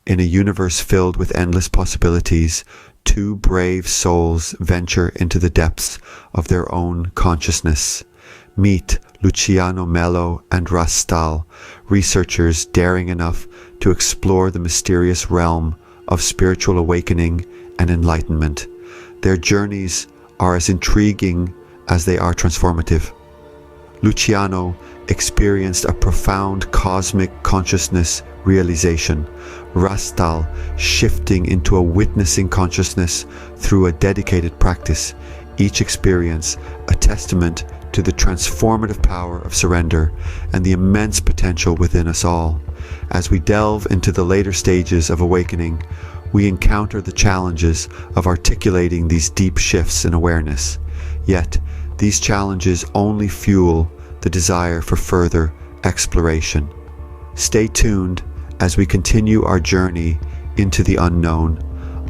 In a universe filled with endless possibilities, two brave souls venture into the depths of their own consciousness. Meet Luciano Melo and Rastal, researchers daring enough to explore the mysterious realm of spiritual awakening and enlightenment. Their journeys are as intriguing as they are transformative. Luciano experienced a profound cosmic consciousness realization, Rastal shifting into a witnessing consciousness through a dedicated practice, each experience a testament to the transformative power of surrender and the immense potential within us all. As we delve into the later stages of awakening, we encounter the challenges of articulating these deep shifts in awareness. Yet, these challenges only fuel the desire for further exploration. Stay tuned as we continue our journey into the unknown,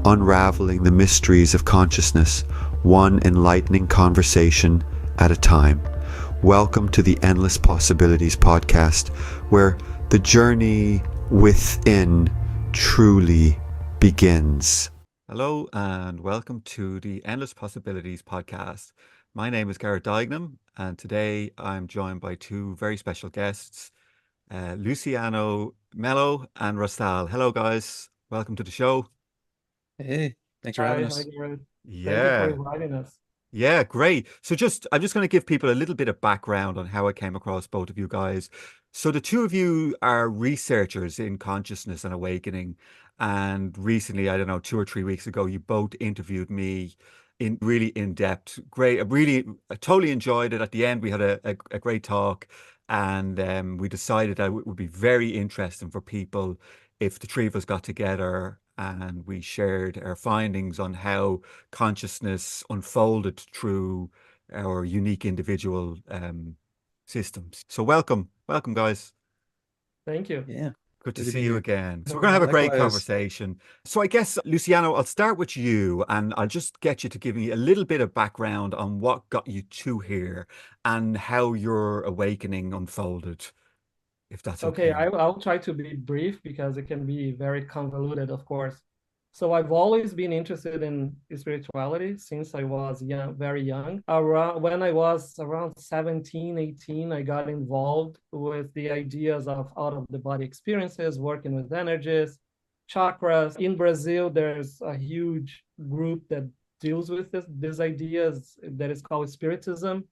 unraveling the mysteries of consciousness, one enlightening conversation at a time. Welcome to the Endless Possibilities podcast, where the journey within truly begins. Hello and welcome to the Endless Possibilities podcast. My name is Gareth Duignam, and today I'm joined by two very special guests, Luciano Melo and Rastal. Hello guys, welcome to the show. Hey, thanks for having Hi, us. Gareth. Thank you for Yeah, inviting us. yeah, great. So I'm just going to give people a little bit of background on how I came across both of you guys. So the two of you are researchers in consciousness and awakening. And recently, I don't know, 2 or 3 weeks ago, you both interviewed me in really in depth. Great. I totally enjoyed it. At the end, we had a great talk, and we decided that it would be very interesting for people if the three of us got together and we shared our findings on how consciousness unfolded through our unique individual systems. So welcome guys. Thank you. Yeah, Good to good to see be you here. again. So we're going to have a great Likewise. conversation. So I guess, Luciano, I'll start with you and I'll just get you to give me a little bit of background on what got you to here and how your awakening unfolded, if that's Okay, okay. I'll try to be brief because it can be very convoluted, of course. So I've always been interested in spirituality since I was young, very young. When I was around 17, 18, I got involved with the ideas of out-of-the-body experiences, working with energies, chakras. In Brazil, there's a huge group that deals with these ideas that is called Spiritism.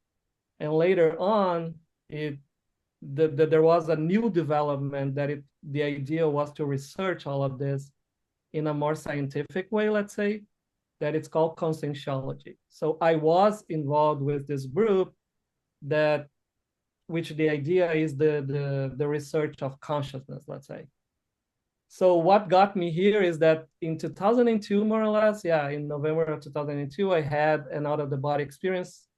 And later on, there was a new development that the idea was to research all of this in a more scientific way, let's say, that it's called conscientiology. So I was involved with this group which the idea is the research of consciousness, let's say. So what got me here is that in 2002, more or less, in November of 2002, I had an out-of-the-body experience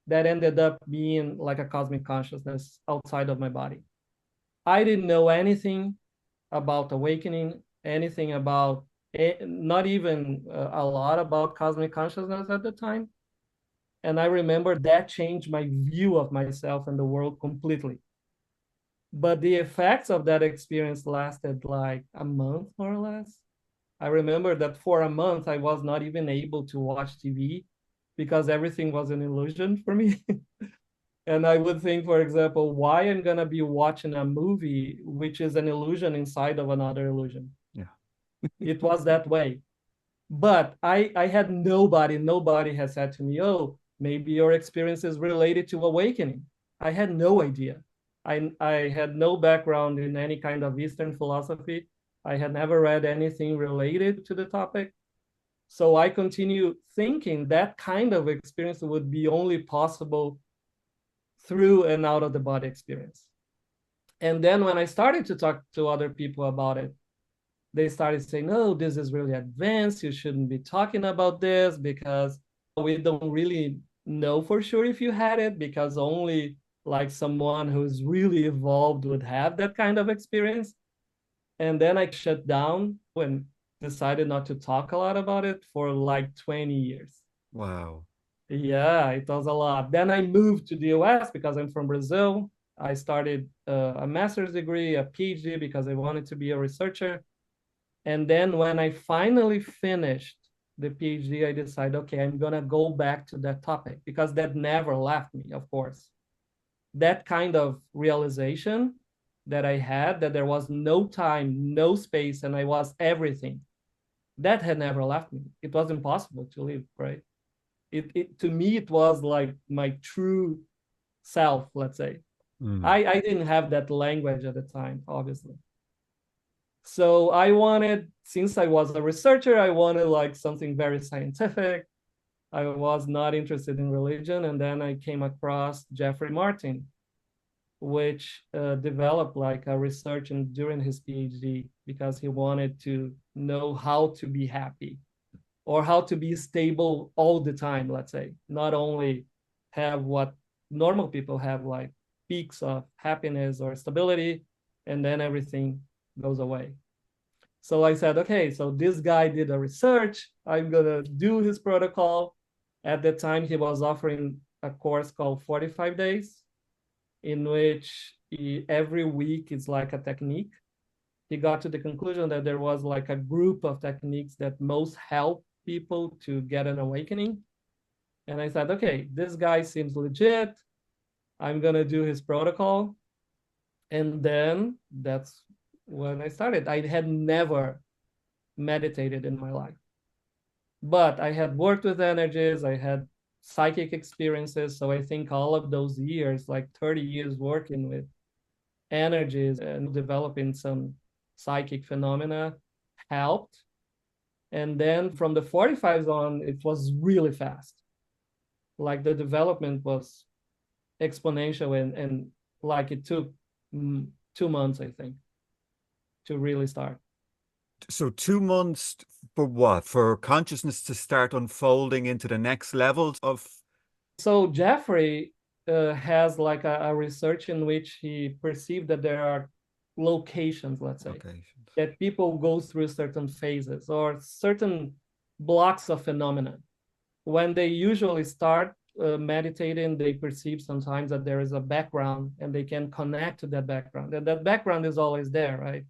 that ended up being like a cosmic consciousness outside of my body. I didn't know anything about awakening, anything about, not even a lot about cosmic consciousness at the time. And I remember that changed my view of myself and the world completely. But the effects of that experience lasted like a month, more or less. I remember that for a month, I was not even able to watch TV because everything was an illusion for me. And I would think, for example, why I'm going to be watching a movie, which is an illusion inside of another illusion. Yeah. It was that way. But I had nobody had said to me, oh, maybe your experience is related to awakening. I had no idea. I had no background in any kind of Eastern philosophy. I had never read anything related to the topic. So I continue thinking that kind of experience would be only possible through an out-of-the-body experience. And then when I started to talk to other people about it, they started saying, no, this is really advanced. You shouldn't be talking about this because we don't really know for sure if you had it, because only like someone who's really evolved would have that kind of experience. And then I shut down and decided not to talk a lot about it for like 20 years. Wow. Yeah, it was a lot. Then I moved to the US because I'm from Brazil. I started a master's degree, a PhD, because I wanted to be a researcher. And then when I finally finished the PhD, I decided, okay, I'm gonna go back to that topic because that never left me, of course. That kind of realization that I had, that there was no time, no space, and I was everything, that had never left me. It was impossible to live, right? It to me, it was like my true self, let's say. I didn't have that language at the time, obviously. So I wanted, since I was a researcher, I wanted like something very scientific. I was not interested in religion. And then I came across Jeffrey Martin, which developed like a research during his PhD because he wanted to know how to be happy or how to be stable all the time, let's say, not only have what normal people have, like peaks of happiness or stability, and then everything goes away. So I said, okay, so this guy did a research. I'm gonna do his protocol. At the time, he was offering a course called 45 Days, in which every week is like a technique. He got to the conclusion that there was like a group of techniques that most help people to get an awakening. And I said, okay, this guy seems legit. I'm gonna do his protocol. And then that's when I started. I had never meditated in my life, but I had worked with energies, I had psychic experiences. So I think all of those years, like 30 years working with energies and developing some psychic phenomena, helped. And then from the 45s on, it was really fast. Like the development was exponential, and like it took 2 months, I think, to really start. So 2 months for what? For consciousness to start unfolding into the next levels of... So Jeffrey has like a research in which he perceived that there are locations, let's say, that people go through certain phases or certain blocks of phenomena. When they usually start meditating, they perceive sometimes that there is a background and they can connect to that background. And that background is always there, right?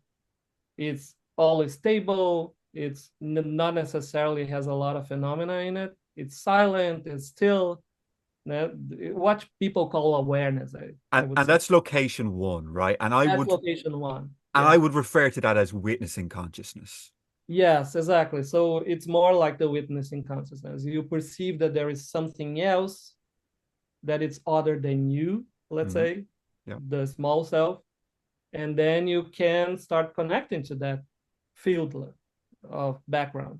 It's always stable. It's not necessarily has a lot of phenomena in it. It's silent, it's still. What people call awareness. And that's location one, right? And that's location one. And I would refer to that as witnessing consciousness. Yes, exactly. So it's more like the witnessing consciousness. You perceive that there is something else, that it's other than you, let's say, the small self. And then you can start connecting to that field of background.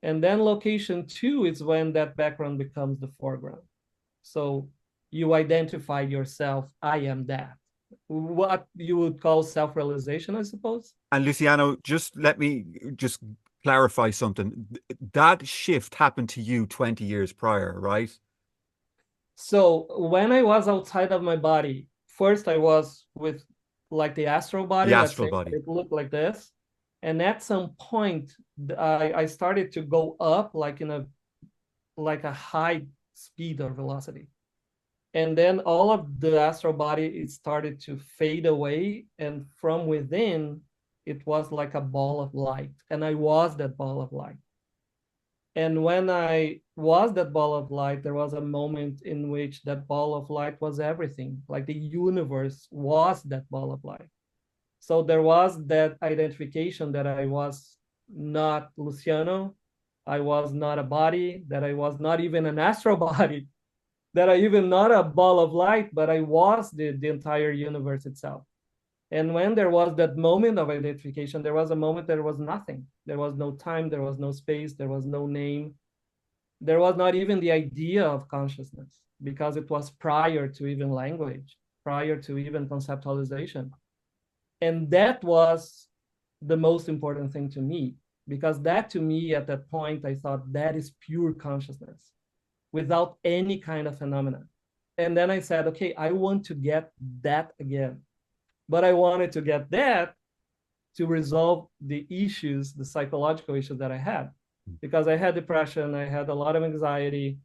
And then location two is when that background becomes the foreground. So you identify yourself, I am that. What you would call self-realization, I suppose. And Luciano, just let me just clarify something. That shift happened to you 20 years prior, right? So when I was outside of my body, first I was with like the astral body. The astral body. It looked like this. And at some point, I started to go up like in a high speed or velocity. And then all of the astral body, it started to fade away. And from within, it was like a ball of light. And I was that ball of light. And when I was that ball of light, there was a moment in which that ball of light was everything. Like the universe was that ball of light. So there was that identification that I was not Luciano, I was not a body, that I was not even an astral body, that I even not a ball of light, but I was the entire universe itself. And when there was that moment of identification, there was a moment there was nothing. There was no time, there was no space, there was no name. There was not even the idea of consciousness, because it was prior to even language, prior to even conceptualization. And that was the most important thing to me, because that to me at that point, I thought that is pure consciousness without any kind of phenomena. And then I said, okay, I want to get that again. But I wanted to get that to resolve the issues, the psychological issues that I had, because I had depression, I had a lot of anxiety.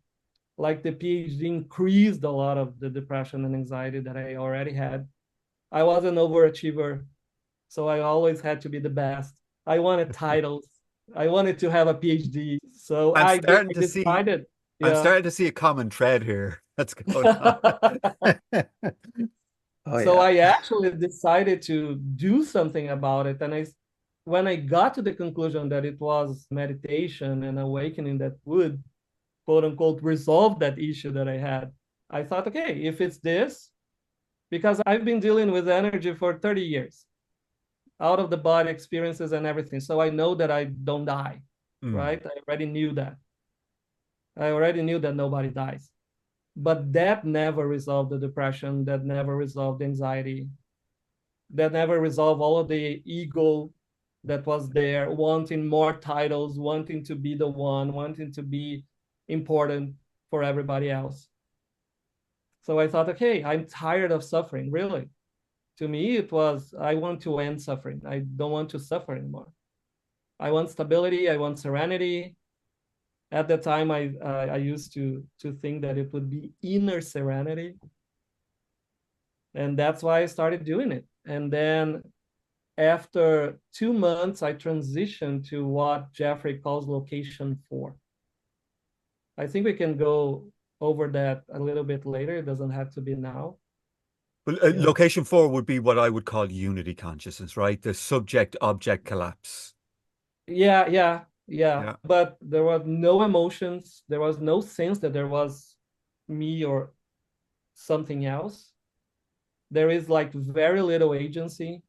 Like the PhD increased a lot of the depression and anxiety that I already had. I was an overachiever, so I always had to be the best. I wanted titles. I wanted to have a PhD. So I'm I starting to see decided, I'm yeah. starting to see a common thread here that's going on. Oh So yeah. I actually decided to do something about it. And when I got to the conclusion that it was meditation and awakening that would, quote unquote, resolve that issue that I had, I thought, okay, if it's this, because I've been dealing with energy for 30 years, out of the body experiences and everything. So I know that I don't die, right? I already knew that. I already knew that nobody dies. But that never resolved the depression, that never resolved the anxiety, that never resolved all of the ego that was there, wanting more titles, wanting to be the one, wanting to be important for everybody else. So I thought, okay, I'm tired of suffering, really. To me, it was, I want to end suffering. I don't want to suffer anymore. I want stability. I want serenity. At the time, I used to think that it would be inner serenity. And that's why I started doing it. And then after 2 months, I transitioned to what Jeffrey calls location 4. I think we can go over that a little bit later. It doesn't have to be now. Well, location 4 would be what I would call unity consciousness, right? The subject-object collapse. Yeah. But there was no emotions. There was no sense that there was me or something else. There is like very little agency.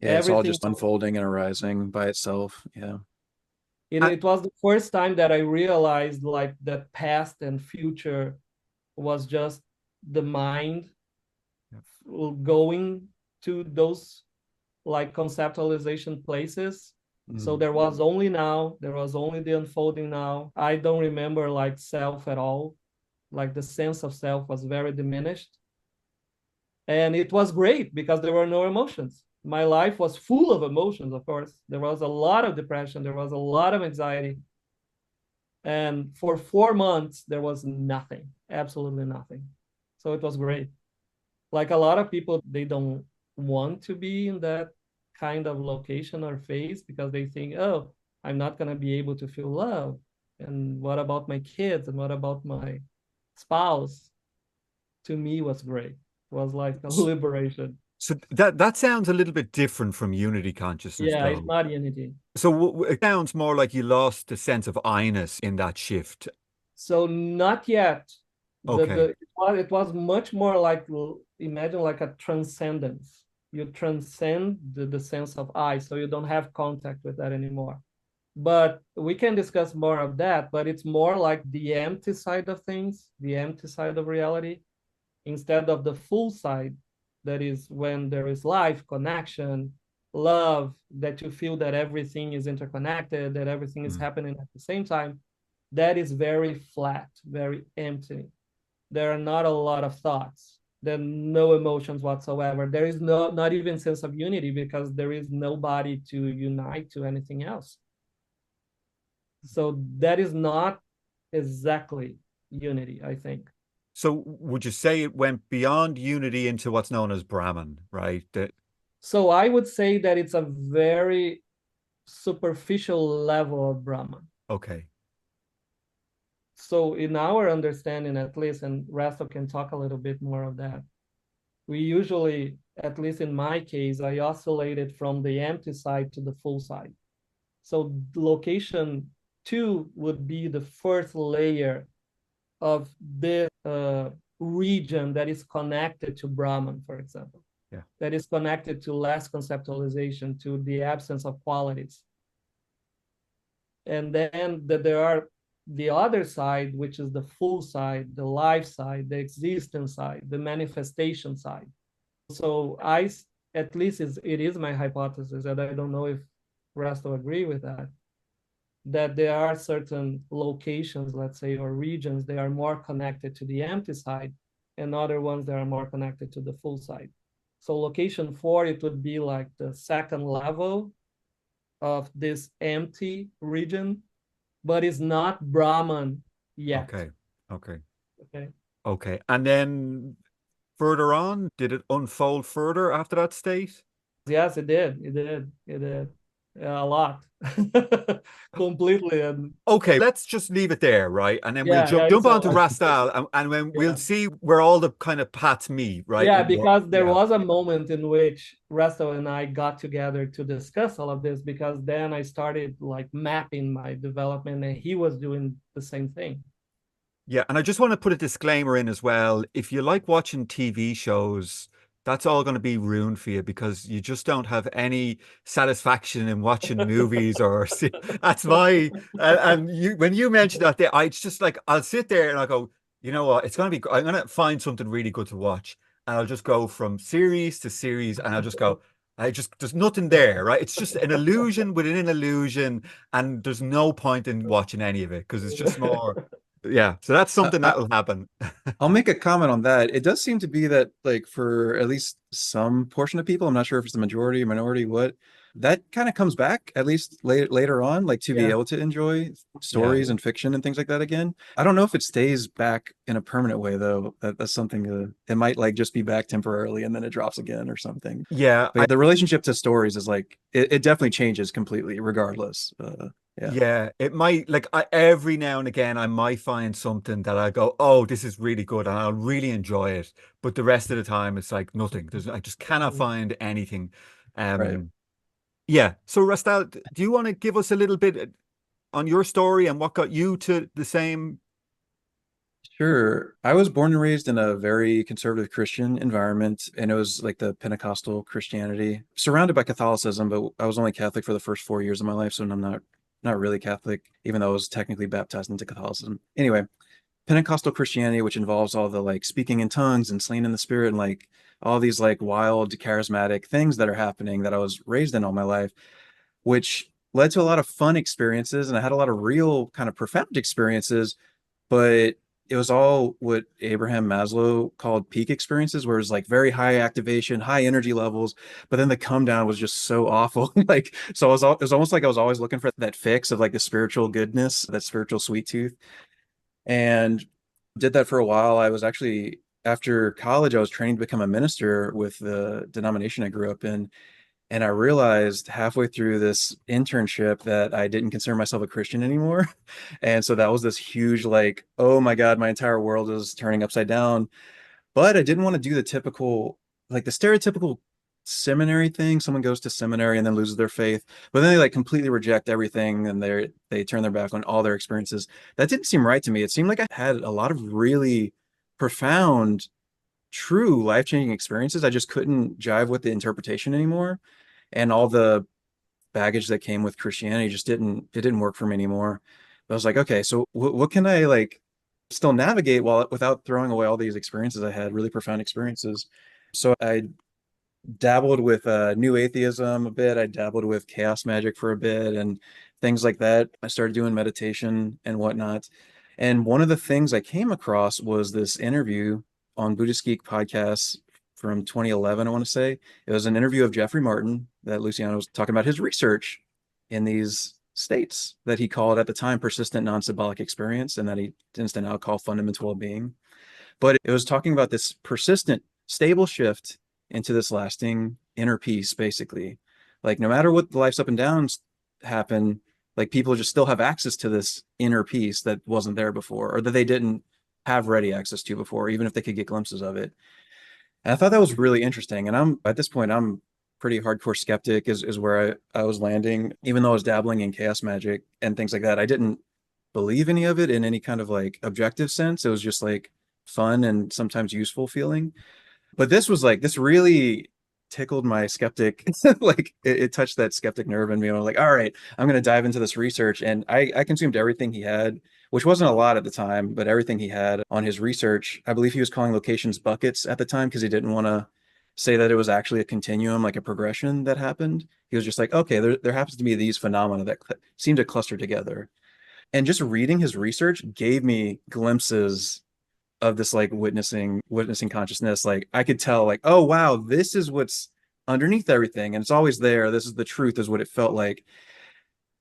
Yeah, it's all Everything just unfolding and arising by itself. Yeah. it was the first time that I realized like that past and future was just the mind going to those like conceptualization places. So there was only now, there was only the unfolding now. I don't remember like self at all. Like the sense of self was very diminished. And it was great because there were no emotions. My life was full of emotions, of course. There was a lot of depression, there was a lot of anxiety. And for 4 months, there was nothing, absolutely nothing. So it was great. Like a lot of people, they don't want to be in that kind of location or phase because they think, oh, I'm not going to be able to feel love. And what about my kids? And what about my spouse? To me, was great. It was like a liberation. So that sounds a little bit different from unity consciousness, Yeah, it's though. not unity. So it sounds more like you lost the sense of I-ness in that shift. So not yet. Okay. It was much more like, imagine like a transcendence. You transcend the sense of I, so you don't have contact with that anymore. But we can discuss more of that, but it's more like the empty side of things, the empty side of reality, instead of the full side, that is when there is life, connection, love, that you feel that everything is interconnected, that everything is happening at the same time. That is very flat, very empty. There are not a lot of thoughts. There are no emotions whatsoever. There is not even sense of unity because there is nobody to unite to anything else. So that is not exactly unity, I think. So would you say it went beyond unity into what's known as Brahman, right? So I would say that it's a very superficial level of Brahman. Okay. So in our understanding, at least, and Rastal can talk a little bit more of that, we usually, at least in my case, I oscillated from the empty side to the full side. So location 2 would be the first layer of this region that is connected to Brahman, for example. Yeah. That is connected to less conceptualization, to the absence of qualities. And then there are the other side, which is the full side, the life side, the existence side, the manifestation side. So at least it is my hypothesis, and I don't know if Rastal agree with that, that there are certain locations, let's say, or regions, they are more connected to the empty side, and other ones that are more connected to the full side. So location 4, it would be like the second level of this empty region, but it's not Brahman yet. Okay. And then further on, did it unfold further after that state? Yes, it did. a lot, completely. And Okay, let's just leave it there, right? And then we'll yeah, jump it's a on to lot. Rastal, and then we'll Yeah. see where all the kind of paths meet, right? Yeah, In your, because there yeah. was a moment in which Russell and I got together to discuss all of this, because then I started like mapping my development and he was doing the same thing. Yeah, and I just want to put a disclaimer in as well. If you like watching TV shows, that's all going to be ruined for you because you just don't have any satisfaction in watching movies or see. That's my and you when you mentioned that there, I it's just like I'll sit there and I go, you know what, it's going to be. I'm going to find something really good to watch, and I'll just go from series to series, and I'll just go. There's nothing there, right? It's just an illusion within an illusion, and there's no point in watching any of it because it's just more. Yeah, so that's something that will happen. I'll make a comment on that. It does seem to be that, like, for at least some portion of people, I'm not sure if it's the majority, minority, what, that kind of comes back, at least later on, like to be Yeah. able to enjoy stories and fiction and things like that again. I don't know if it stays back in a permanent way, though. That's something it might like just be back temporarily and then it drops again or something. Yeah, But the relationship to stories is like, it definitely changes completely regardless. Yeah. yeah, it might like every now and again I might find something that I go, oh, this is really good, and I'll really enjoy it. But the rest of the time, it's like nothing. I just cannot find anything. Right. Yeah. So, Rastal, do you want to give us a little bit on your story and what got you to the same? Sure. I was born and raised in a very conservative Christian environment, and it was like the Pentecostal Christianity, surrounded by Catholicism, but I was only Catholic for the first 4 years of my life, so I'm not really Catholic, even though I was technically baptized into Catholicism. Anyway, Pentecostal Christianity, which involves all the like speaking in tongues and slain in the spirit and like all these like wild charismatic things that are happening that I was raised in all my life, which led to a lot of fun experiences, and I had a lot of real kind of profound experiences, but it was all what Abraham Maslow called peak experiences, where it was like very high activation, high energy levels, but then the come down was just so awful. Like, so it was almost like I was always looking for that fix of like the spiritual goodness, that spiritual sweet tooth, and did that for a while. I was actually, after college, I was training to become a minister with the denomination I grew up in. And I realized halfway through this internship that I didn't consider myself a Christian anymore. And so that was this huge, like, oh my God, my entire world is turning upside down. But I didn't want to do the typical, like the stereotypical seminary thing. Someone goes to seminary and then loses their faith, but then they like completely reject everything and they turn their back on all their experiences. That didn't seem right to me. It seemed like I had a lot of really profound, true life-changing experiences. I just couldn't jive with the interpretation anymore. And all the baggage that came with Christianity just didn't work for me anymore. But I was like, okay, so what can I like still navigate without throwing away all these experiences I had, really profound experiences. So I dabbled with new atheism a bit. I dabbled with chaos magic for a bit and things like that. I started doing meditation and whatnot. And one of the things I came across was this interview on Buddhist Geek podcasts from 2011, I want to say. It was an interview of Jeffrey Martin that Luciano was talking about his research in these states that he called at the time persistent non-symbolic experience, and that he tends to now call fundamental well-being. But it was talking about this persistent, stable shift into this lasting inner peace, basically. Like no matter what the life's up and downs happen, like people just still have access to this inner peace that wasn't there before, or that they didn't have ready access to before, even if they could get glimpses of it. And I thought that was really interesting. And at this point, I'm pretty hardcore skeptic is where I was landing, even though I was dabbling in chaos magic and things like that. I didn't believe any of it in any kind of like objective sense. It was just like fun and sometimes useful feeling. But this really tickled my skeptic. Like it touched that skeptic nerve in me. And I'm like, all right, I'm going to dive into this research. And I consumed everything he had, which wasn't a lot at the time, but everything he had on his research. I believe he was calling locations buckets at the time because he didn't want to say that it was actually a continuum, like a progression that happened. He was just like, okay, there happens to be these phenomena that seem to cluster together. And just reading his research gave me glimpses of this like witnessing consciousness. Like I could tell like, oh wow, this is what's underneath everything, and it's always there. This is the truth, is what it felt like.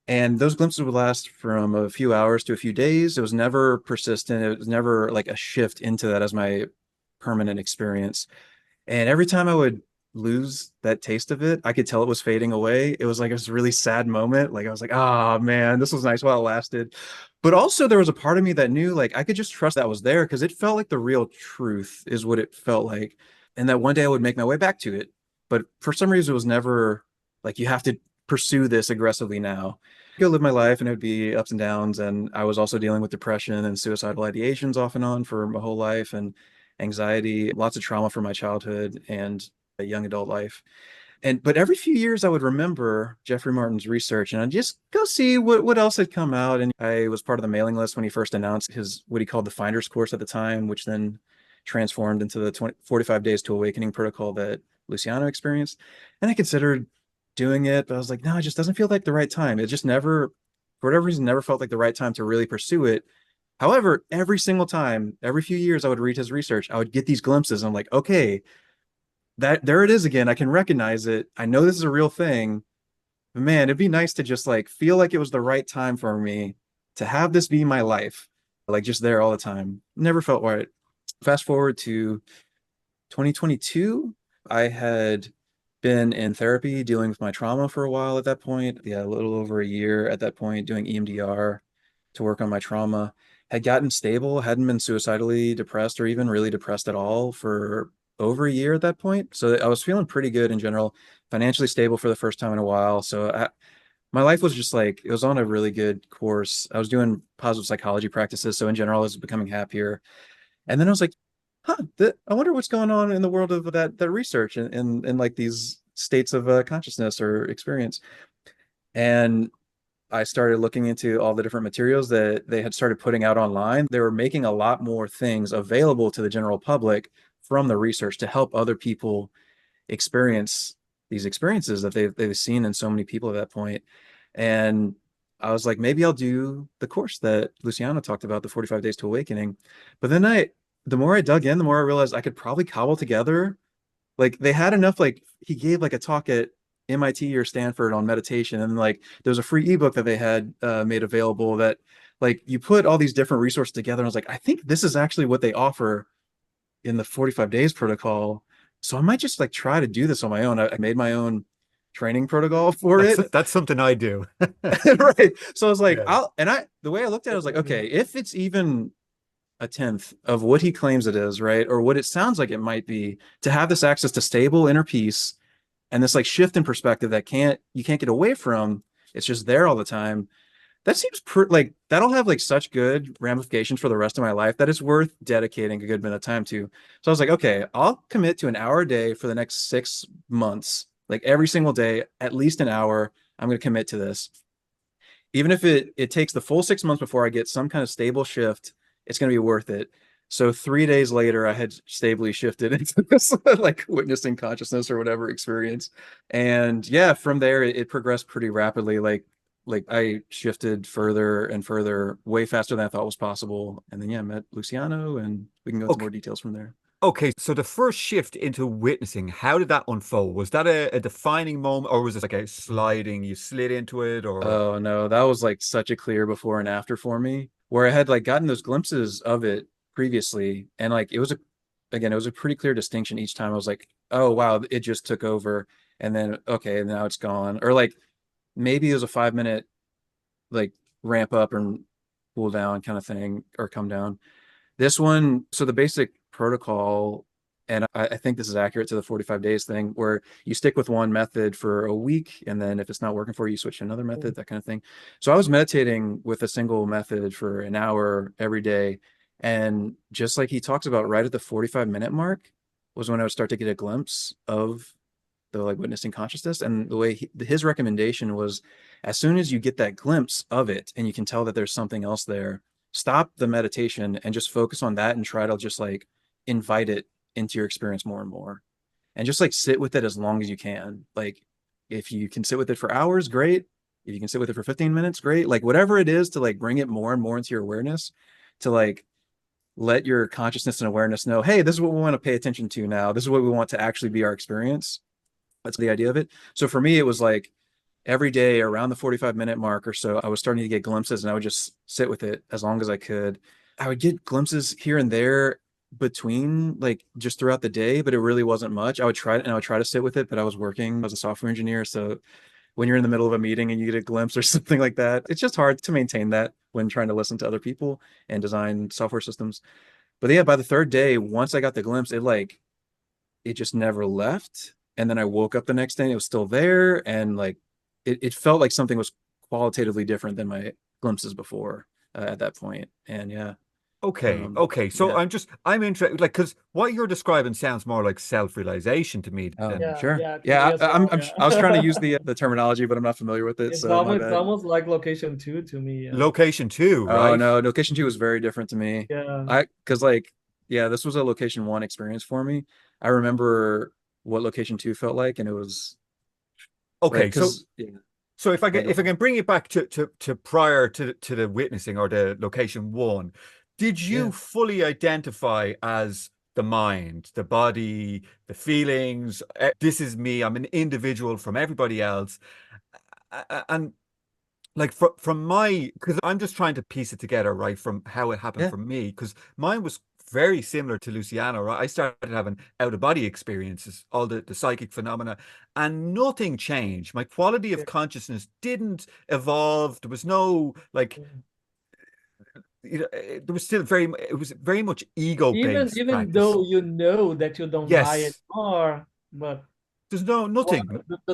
And those glimpses would last from a few hours to a few days. It was never persistent. It was never like a shift into that as my permanent experience. And every time I would lose that taste of it. I could tell it was fading away. It was like a really sad moment. Like I was like, oh man, this was nice while it lasted. But also there was a part of me that knew like I could just trust that was there because it felt like the real truth is what it felt like. And that one day I would make my way back to it. But for some reason it was never like you have to pursue this aggressively now. Go live my life and it would be ups and downs. And I was also dealing with depression and suicidal ideations off and on for my whole life and anxiety, lots of trauma from my childhood and a young adult life. But every few years I would remember Jeffrey Martin's research and I'd just go see what else had come out. And I was part of the mailing list when he first announced his, what he called the Finder's Course at the time, which then transformed into the 45 Days to Awakening protocol that Luciano experienced. And I considered doing it, but I was like, no, it just doesn't feel like the right time. It just never, for whatever reason, never felt like the right time to really pursue it. However, every single time, every few years I would read his research, I would get these glimpses. I'm like, okay, that there it is again. I can recognize it. I know this is a real thing. But man, it'd be nice to just like feel like it was the right time for me to have this be my life, like just there all the time. Never felt right. Fast forward to 2022, I had been in therapy dealing with my trauma for a while at that point. Yeah, a little over a year at that point, doing EMDR to work on my trauma. Had gotten stable, hadn't been suicidally depressed or even really depressed at all for over a year at that point. So I was feeling pretty good in general, financially stable for the first time in a while. So my life was just like, it was on a really good course. I was doing positive psychology practices. So in general, I was becoming happier. And then I was like, I wonder what's going on in the world of that research and like these states of consciousness or experience. And I started looking into all the different materials that they had started putting out online. They were making a lot more things available to the general public from the research to help other people experience these experiences that they've seen in so many people at that point. And I was like, maybe I'll do the course that Luciano talked about, the 45 Days to Awakening. But then the more I dug in, the more I realized I could probably cobble together, like they had enough, like he gave like a talk at MIT or Stanford on meditation. And like, there was a free ebook that they had made available that like you put all these different resources together. And I was like, I think this is actually what they offer in the 45 Days protocol. So I might just like try to do this on my own. I made my own training protocol for it. That's something I do. Right. So I was like, Yeah. the way I looked at it, I was like, okay, if it's even a tenth of what he claims it is, right? Or what it sounds like it might be, to have this access to stable inner peace and this like shift in perspective that you can't get away from. It's just there all the time. That seems like that'll have like such good ramifications for the rest of my life that it's worth dedicating a good bit of time to. So I was like, okay, I'll commit to an hour a day for the next 6 months, like every single day, at least an hour. I'm going to commit to this. Even if it takes the full 6 months before I get some kind of stable shift, it's going to be worth it. So 3 days later, I had stably shifted into this like witnessing consciousness or whatever experience. And yeah, from there, it progressed pretty rapidly. Like I shifted further and further, way faster than I thought was possible. And then yeah, met Luciano, and we can go into more details from there. Okay, so the first shift into witnessing, how did that unfold? Was that a defining moment, or was it like a sliding, you slid into it, or? Oh no, that was like such a clear before and after for me, where I had like gotten those glimpses of it previously. And like, it was a pretty clear distinction each time. I was like, oh wow, it just took over. And then, okay, now it's gone. Or like, maybe it was a 5-minute like ramp up and cool down kind of thing, or come down. This one, so the basic protocol, and I think this is accurate to the 45 days thing, where you stick with one method for a week, and then if it's not working for you, you switch to another method, that kind of thing. So I was meditating with a single method for an hour every day. And just like he talks about, right at the 45-minute mark was when I would start to get a glimpse of the like witnessing consciousness. And the way his recommendation was, as soon as you get that glimpse of it and you can tell that there's something else there, stop the meditation and just focus on that and try to just like invite it into your experience more and more, and just like sit with it as long as you can. Like if you can sit with it for hours, great. If you can sit with it for 15 minutes, great. Like whatever it is to like bring it more and more into your awareness, to like let your consciousness and awareness know, hey, this is what we want to pay attention to now. This is what we want to actually be our experience. That's the idea of it. So for me, it was like every day around the 45-minute mark or so, I was starting to get glimpses, and I would just sit with it as long as I could. I would get glimpses here and there, between like just throughout the day, but it really wasn't much. I would try to sit with it, but I was working as a software engineer. So when you're in the middle of a meeting and you get a glimpse or something like that, it's just hard to maintain that when trying to listen to other people and design software systems. But yeah, by the third day, once I got the glimpse, it just never left. And then I woke up the next day and it was still there. And like, it felt like something was qualitatively different than my glimpses before at that point. And yeah. Okay. So Yeah. I'm interested, like, because what you're describing sounds more like self-realization to me Oh, than sure. Yeah, to Yeah, me as well, I was trying to yeah. use the terminology, but I'm not familiar with it, so my It's bad. almost like location 2 to me. Yeah. location two, Oh right? no, location 2 was very different to me. Yeah. Because like, yeah, this was a location 1 experience for me. I remember what location 2 felt like, and it was like, Okay, because yeah, so if I yeah, can, go for it. bring it back to prior to the witnessing or the location 1, did you Yeah. fully identify as the mind, the body, the feelings? This is me. I'm an individual from everybody else, and like from my, because I'm just trying to piece it together, right, from how it happened Yeah. for me, because mine was very similar to Luciano, right? I started having out of body experiences, all the psychic phenomena, and nothing changed. My quality of Yeah. consciousness didn't evolve. There was no like, there was still it was very much ego based Even practice. though you know that you don't buy Yes, anymore, but there's nothing.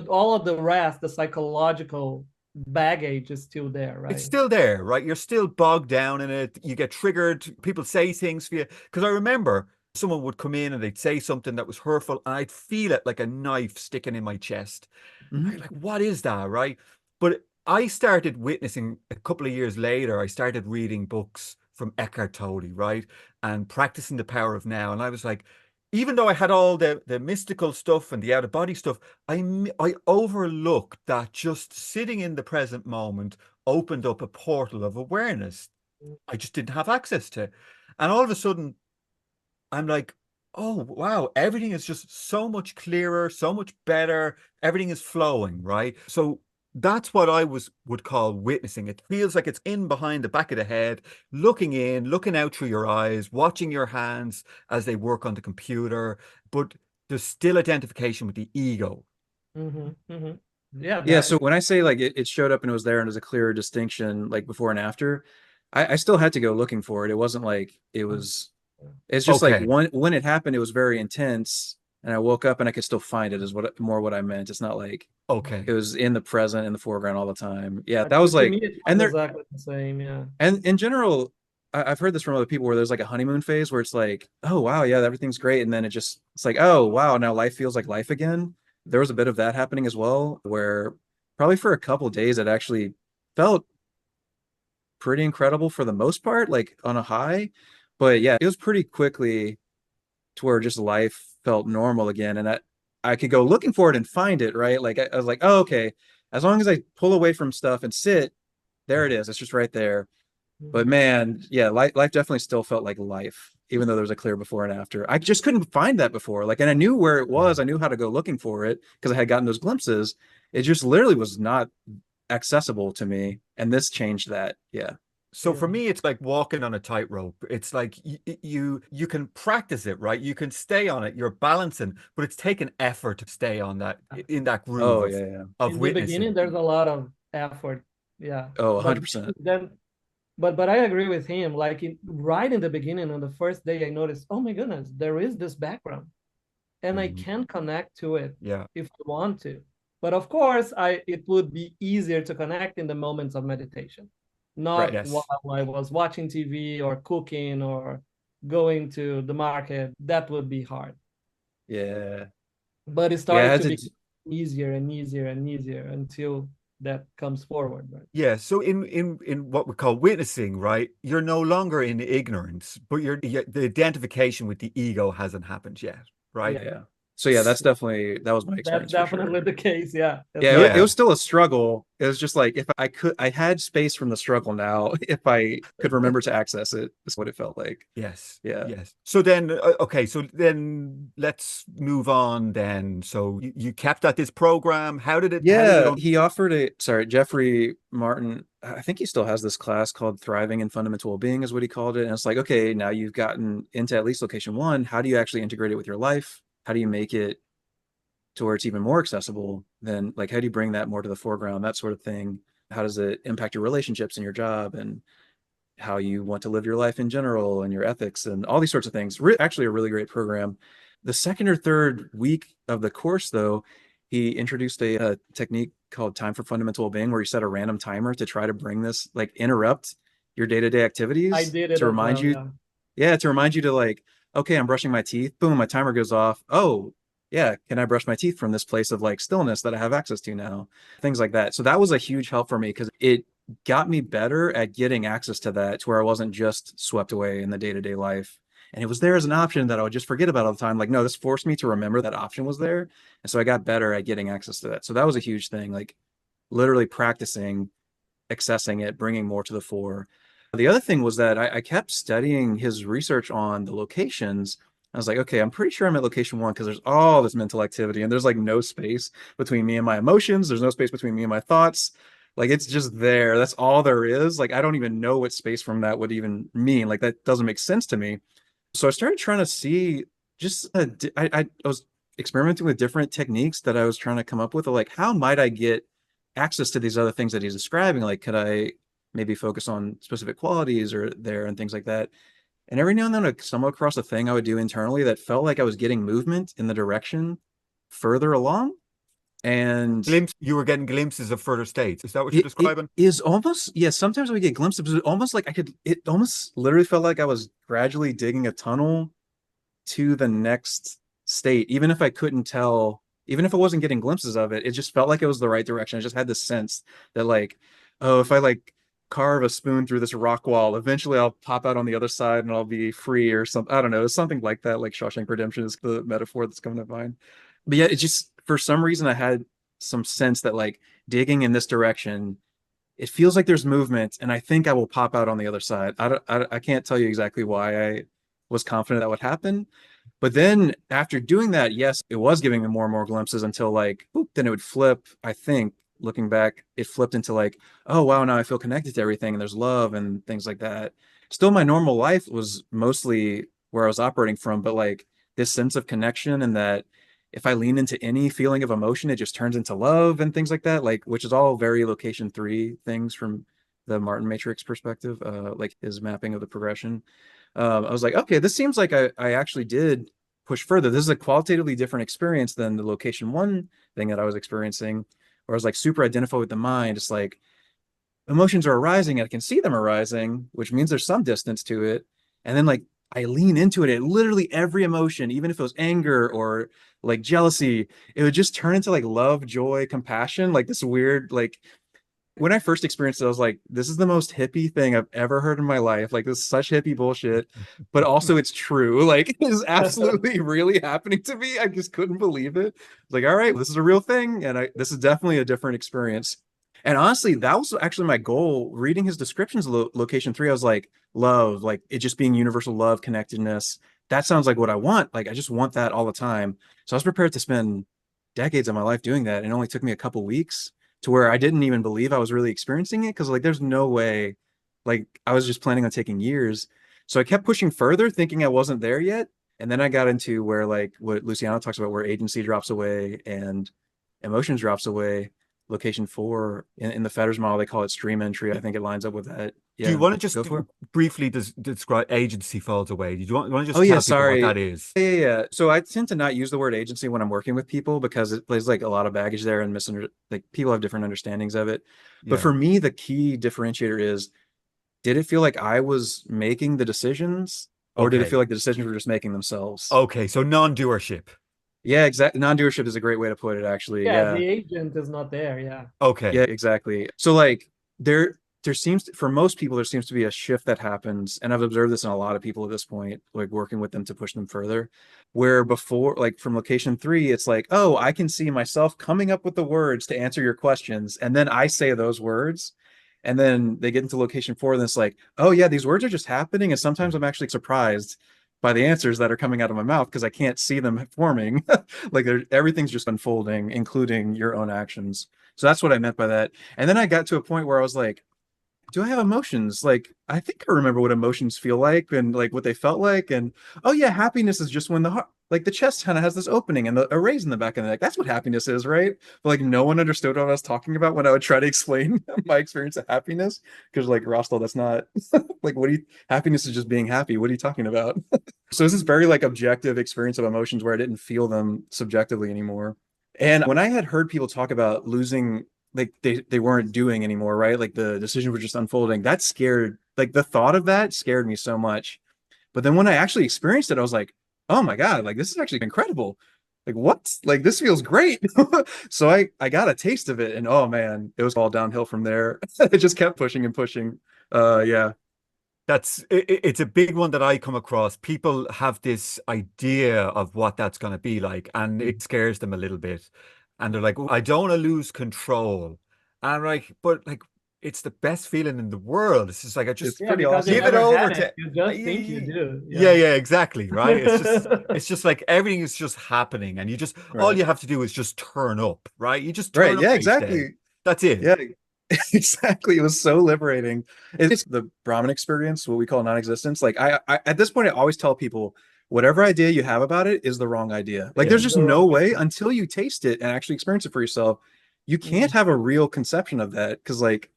all of the rest, the psychological baggage is still there, It's right? still there, right? You're still bogged down in it. You get triggered. People say things for you. Because I remember someone would come in and they'd say something that was hurtful, and I'd feel it like a knife sticking in my chest. Mhm. Like, what is that, right? But I started witnessing a couple of years later. I started reading books from Eckhart Tolle, right? And practicing the power of now. And I was like, even though I had all the mystical stuff and the out of body stuff, I overlooked that just sitting in the present moment opened up a portal of awareness I just didn't have access to. And all of a sudden, I'm like, oh, wow, everything is just so much clearer, so much better. Everything is flowing, right? So that's what I would call witnessing. It feels like it's in behind the back of the head, looking in, looking out through your eyes, watching your hands as they work on the computer, but there's still identification with the ego. Yeah, Yeah, so that when I say like it showed up and it was there and there's a clear distinction like before and after, I still had to go looking for it. It wasn't like it's just like Okay. when it happened, it was very intense, and I woke up and I could still find it is what I meant. It's not like Okay. it was in the present, in the foreground all the time. Yeah, that was to like, me it and was there, exactly the same. Yeah. and in general, I've heard this from other people where there's like a honeymoon phase where it's like, oh wow, yeah, everything's great, and then it's like, oh wow, now life feels like life again. There was a bit of that happening as well, where probably for a couple days it actually felt pretty incredible for the most part, like on a high. But yeah, it was pretty quickly to where just life felt normal again, and I could go looking for it and find it, right? Like I was like, oh okay, as long as I pull away from stuff and sit, there it is. It's just right there. But man, yeah, life definitely still felt like life, even though there was a clear before and after. I just couldn't find that before. Like, and I knew where it was. I knew how to go looking for it because I had gotten those glimpses. It just literally was not accessible to me. And this changed that. Yeah. So for me, it's like walking on a tightrope. It's like you can practice it, right? You can stay on it. You're balancing, but it's taking effort to stay on that in that groove Oh, yeah, yeah. of In the beginning, witnessing. there's a lot of effort. Yeah. Oh, But 100%. then but I agree with him. Like right in the beginning, on the first day, I noticed, oh my goodness, there is this background, and I can connect to it Yeah. if I want to. But of course, it would be easier to connect in the moments of meditation, Right. not Yes. while I was watching TV or cooking or going to the market. That would be hard. Yeah. But it Yeah. started to be easier and easier and easier until that comes forward, right? Yeah. So in what we call witnessing, right? You're no longer in ignorance, but the identification with the ego hasn't happened yet, right? Yeah. So yeah, that was my That's experience for sure. definitely the case. Yeah. Yeah, Yeah. it was still a struggle. It was just like if I had space from the struggle now, if I could remember to access it, is what it felt like. Yes. Yeah. Yes. So then, okay. So then let's move on then. So you kept at this program. How did it Yeah, on? he offered Jeffrey Martin, I think he still has this class called Thriving in Fundamental Well-Being is what he called it. And it's like, okay, now you've gotten into at least location one. How do you actually integrate it with your life? How do you make it to where it's even more accessible? Then like, how do you bring that more to the foreground, that sort of thing? How does it impact your relationships and your job and how you want to live your life in general and your ethics and all these sorts of things? Actually a really great program. The second or third week of the course, though, he introduced a technique called time for fundamental well-being, where you set a random timer to try to bring this, like interrupt your day-to-day activities. I did it to remind well, you. Yeah, to remind you to like, okay, I'm brushing my teeth. Boom, my timer goes off. Oh, yeah, can I brush my teeth from this place of like stillness that I have access to now? Things like that. So that was a huge help for me because it got me better at getting access to that, to where I wasn't just swept away in the day-to-day life. And it was there as an option that I would just forget about all the time. Like, no, this forced me to remember that option was there. And so I got better at getting access to that. So that was a huge thing, like literally practicing, accessing it, bringing more to the fore. The other thing was that I kept studying his research on the locations. I was like, okay, I'm pretty sure I'm at location one because there's all this mental activity and there's like no space between me and my emotions. There's no space between me and my thoughts. Like it's just there. That's all there is. Like I don't even know what space from that would even mean. Like that doesn't make sense to me. So I started trying to see just, I was experimenting with different techniques that I was trying to come up with. Like, how might I get access to these other things that he's describing? Like, could I maybe focus on specific qualities or there and things like that? And every now and then I'd stumble across a thing I would do internally that felt like I was getting movement in the direction further along. And You were getting glimpses of further states. Is that what you're describing? It is almost, yeah, sometimes we get glimpses, but almost like it almost literally felt like I was gradually digging a tunnel to the next state, even if I couldn't tell, even if I wasn't getting glimpses of it, it just felt like it was the right direction. I just had this sense that like, oh, if I like carve a spoon through this rock wall, eventually I'll pop out on the other side and I'll be free or something. I don't know. It's something like that. Like Shawshank Redemption is the metaphor that's coming to mind. But yeah, it just, for some reason, I had some sense that like digging in this direction, it feels like there's movement and I think I will pop out on the other side. I can't tell you exactly why I was confident that would happen. But then after doing that, yes, it was giving me more and more glimpses until like, whoop, then it would flip. I think looking back, it flipped into like, oh, wow, now I feel connected to everything and there's love and things like that. Still, my normal life was mostly where I was operating from, but like this sense of connection and that if I lean into any feeling of emotion, it just turns into love and things like that, like, which is all very location 3 things from the Martin Matrix perspective, like his mapping of the progression. I was like, okay, this seems like I actually did push further. This is a qualitatively different experience than the location 1 thing that I was experiencing, where I was like super identified with the mind. It's like emotions are arising and I can see them arising, which means there's some distance to it. And then like I lean into it, literally every emotion, even if it was anger or like jealousy, it would just turn into like love, joy, compassion, like this weird, like when I first experienced it, I was like, this is the most hippie thing I've ever heard in my life. Like, this is such hippie bullshit, but also it's true. Like, it is absolutely really happening to me. I just couldn't believe it. Like, all right, this is a real thing. And this is definitely a different experience. And honestly, that was actually my goal. Reading his descriptions of location 3, I was like, love, like it just being universal love, connectedness. That sounds like what I want. Like, I just want that all the time. So I was prepared to spend decades of my life doing that. It only took me a couple weeks to where I didn't even believe I was really experiencing it. Cause like, there's no way, like I was just planning on taking years. So I kept pushing further thinking I wasn't there yet. And then I got into where like what Luciano talks about, where agency drops away and emotions drops away. Location 4 in the Fetters model, they call it stream entry. I think it lines up with that. Yeah. Do you want to just briefly describe agency falls away? Do you want to just tell people what that is? Yeah. So I tend to not use the word agency when I'm working with people because it plays like a lot of baggage there and like people have different understandings of it. Yeah. But for me, the key differentiator is, did it feel like I was making the decisions or did it feel like the decisions were just making themselves? Okay. So non-doership. Yeah, exactly. Non-doership is a great way to put it, actually. Yeah, the agent is not there. Yeah. Okay. Yeah, exactly. So like for most people, there seems to be a shift that happens. And I've observed this in a lot of people at this point, like working with them to push them further, where before, like from location 3, it's like, oh, I can see myself coming up with the words to answer your questions. And then I say those words. And then they get into location 4 and it's like, oh yeah, these words are just happening. And sometimes I'm actually surprised by the answers that are coming out of my mouth because I can't see them forming. Like everything's just unfolding, including your own actions. So that's what I meant by that. And then I got to a point where I was like, do I have emotions? Like, I think I remember what emotions feel like and like what they felt like. And oh yeah, happiness is just when the heart, like the chest kind of has this opening and a raise in the back of the neck. That's what happiness is, right? But like no one understood what I was talking about when I would try to explain my experience of happiness. Because like Rastal, that's not like happiness is just being happy. What are you talking about? So this is very like objective experience of emotions where I didn't feel them subjectively anymore. And when I had heard people talk about losing, like they weren't doing anymore, right? Like the decisions were just unfolding. That scared, like the thought of that scared me so much. But then when I actually experienced it, I was like, oh my God, like this is actually incredible. Like what? Like this feels great. So I got a taste of it and oh man, it was all downhill from there. It just kept pushing and pushing. Yeah. It's a big one that I come across. People have this idea of what that's going to be like, and it scares them a little bit. And they're like, "Oh, I don't want to lose control." And like, but like, it's the best feeling in the world. It's just like, I just pretty because you awesome. give it never over had to it. You just think you do. yeah, exactly, right? It's just like everything is just happening, and all Right. you have to do is just turn up, right? You just Right. turn up Yeah, each day. exactly. That's it. Yeah, exactly. It was so liberating. It's the Brahman experience, what we call non-existence. Like I at this point, I always tell people, whatever idea you have about it is the wrong idea. Like Yeah, there's just the no wrong way idea. until you taste it and actually experience it for yourself, you can't have a real conception of that because like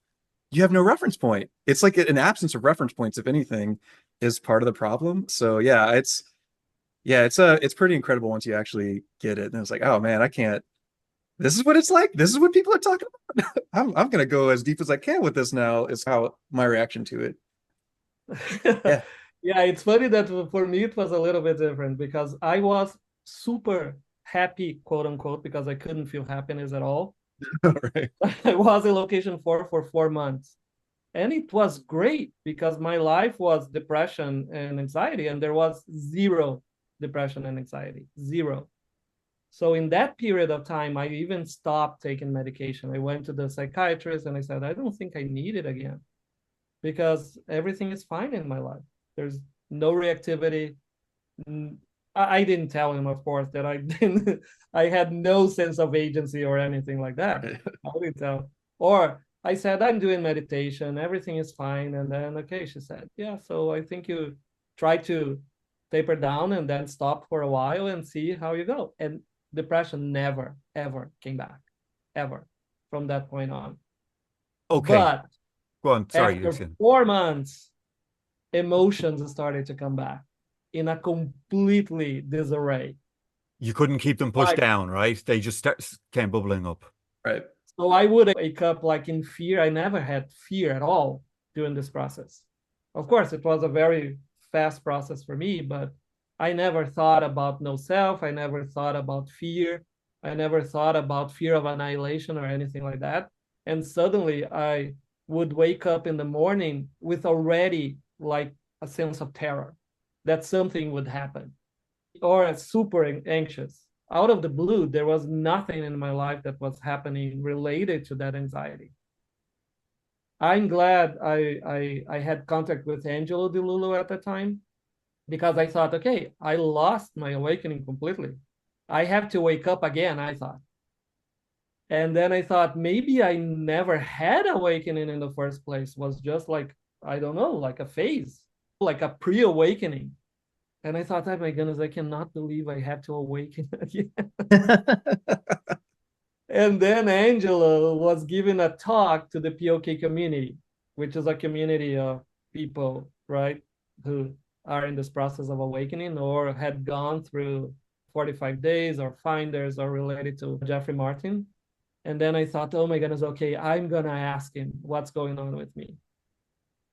you have no reference point. It's like an absence of reference points, if anything, is part of the problem. So yeah, it's pretty incredible once you actually get it. And it's like, oh man, I can't. This is what it's like. This is what people are talking about. I'm gonna go as deep as I can with this now. Is how my reaction to it. Yeah. Yeah, it's funny that for me it was a little bit different because I was super happy, quote unquote, because I couldn't feel happiness at all. Right. I was in location 4 for 4 months. And it was great because my life was depression and anxiety, and there was zero depression and anxiety, zero. So in that period of time, I even stopped taking medication. I went to the psychiatrist and I said, I don't think I need it again because everything is fine in my life. There's no reactivity. I didn't tell him, of course, that I had no sense of agency or anything like that. I didn't tell. Or I said, I'm doing meditation, everything is fine. And then, okay, she said, yeah, so I think you try to taper down and then stop for a while and see how you go. And depression never, ever came back, ever, from that point on. Okay. But go on. Sorry, after Lucian. 4 months, emotions started to come back in a completely disarray. You couldn't keep them pushed down, right? They just came bubbling up. Right. So I would wake up like in fear. I never had fear at all during this process. Of course, it was a very fast process for me, but I never thought about no self. I never thought about fear. I never thought about fear of annihilation or anything like that. And suddenly I would wake up in the morning with already like a sense of terror that something would happen, or super anxious. Out of the blue, there was nothing in my life that was happening related to that anxiety. I'm glad I had contact with Angelo Di Lulu at the time because I thought, okay, I lost my awakening completely. I have to wake up again, I thought. And then I thought maybe I never had awakening in the first place. It was just like, I don't know, like a phase, like a pre-awakening. And I thought, oh my goodness, I cannot believe I have to awaken again. And then Angelo was giving a talk to the POK community, which is a community of people, right, who are in this process of awakening or had gone through 45 days or finders or related to Jeffrey Martin. And then I thought, oh my goodness, okay, I'm going to ask him what's going on with me.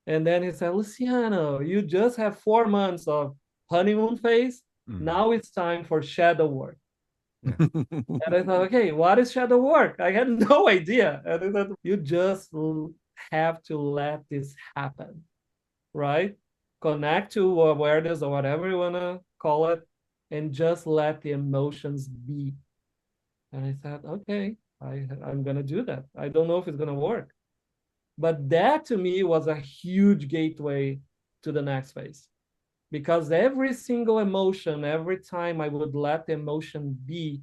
And then he said, Luciano, you just have 4 months of honeymoon phase. Now it's time for shadow work. Yeah. And I thought, okay, what is shadow work? I had no idea. And I thought, you just have to let this happen, right? Connect to awareness or whatever you want to call it, and just let the emotions be. And I thought, okay, I'm going to do that. I don't know if it's going to work. But that to me was a huge gateway to the next phase. Because every single emotion, every time I would let the emotion be,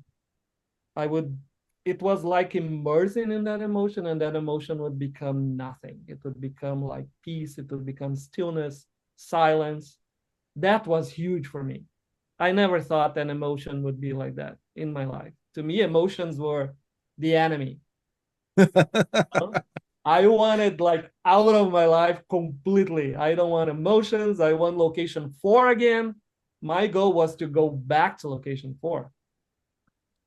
it was like immersing in that emotion, and that emotion would become nothing. It would become like peace. It would become stillness, silence. That was huge for me. I never thought an emotion would be like that in my life. To me, emotions were the enemy. I wanted like out of my life completely. I don't want emotions. I want location 4 again. My goal was to go back to location 4,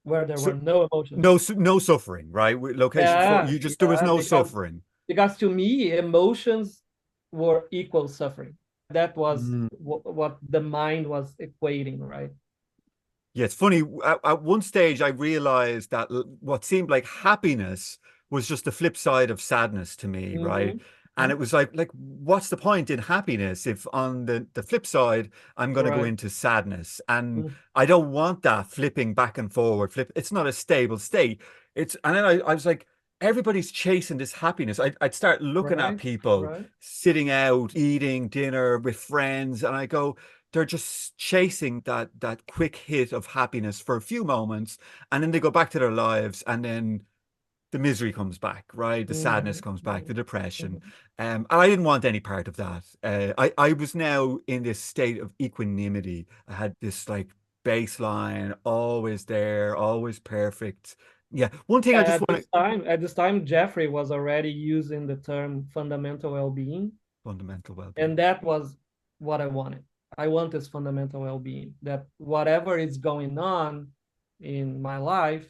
where there were no emotions. No suffering, right? Location 4, there was no suffering. Because to me, emotions were equal suffering. That was what the mind was equating, right? Yeah, it's funny. At one stage, I realized that what seemed like happiness was just the flip side of sadness to me, right? And it was like, what's the point in happiness if on the flip side, I'm going to go into sadness? And I don't want that flipping back and forward. It's not a stable state. And then I was like, everybody's chasing this happiness. I'd start looking at people sitting out, eating dinner with friends, and I go, they're just chasing that quick hit of happiness for a few moments, and then they go back to their lives, and then the misery comes back, right? The sadness comes back, the depression. And I didn't want any part of that. I was now in this state of equanimity. I had this like baseline, always there, always perfect. Yeah. One thing I just want to... At this time, Jeffrey was already using the term fundamental well-being. Fundamental well-being. And that was what I wanted. I want this fundamental well-being, that whatever is going on in my life,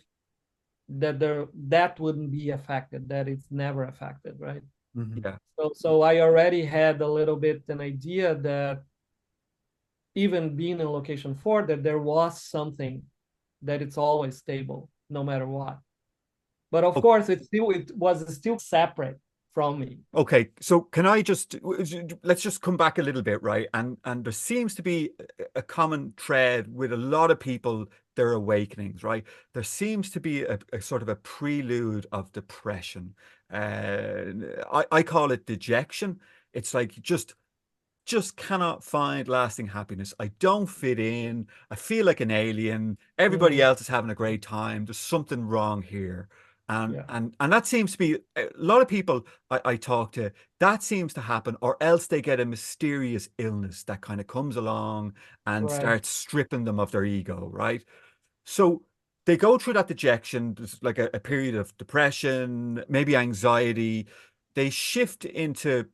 that wouldn't be affected, that it's never affected, right? Yeah. So I already had a little bit an idea that even being in location 4, that there was something that it's always stable, no matter what. But of course, it was still separate from me. Okay, so can I let's just come back a little bit, right? And there seems to be a common thread with a lot of people, their awakenings, right? There seems to be a sort of a prelude of depression. I call it dejection. It's like just cannot find lasting happiness. I don't fit in. I feel like an alien. Everybody else is having a great time. There's something wrong here. And that seems to be a lot of people I talk to, that seems to happen, or else they get a mysterious illness that kind of comes along and starts stripping them of their ego, right? So they go through that dejection, there's like a period of depression, maybe anxiety. They shift into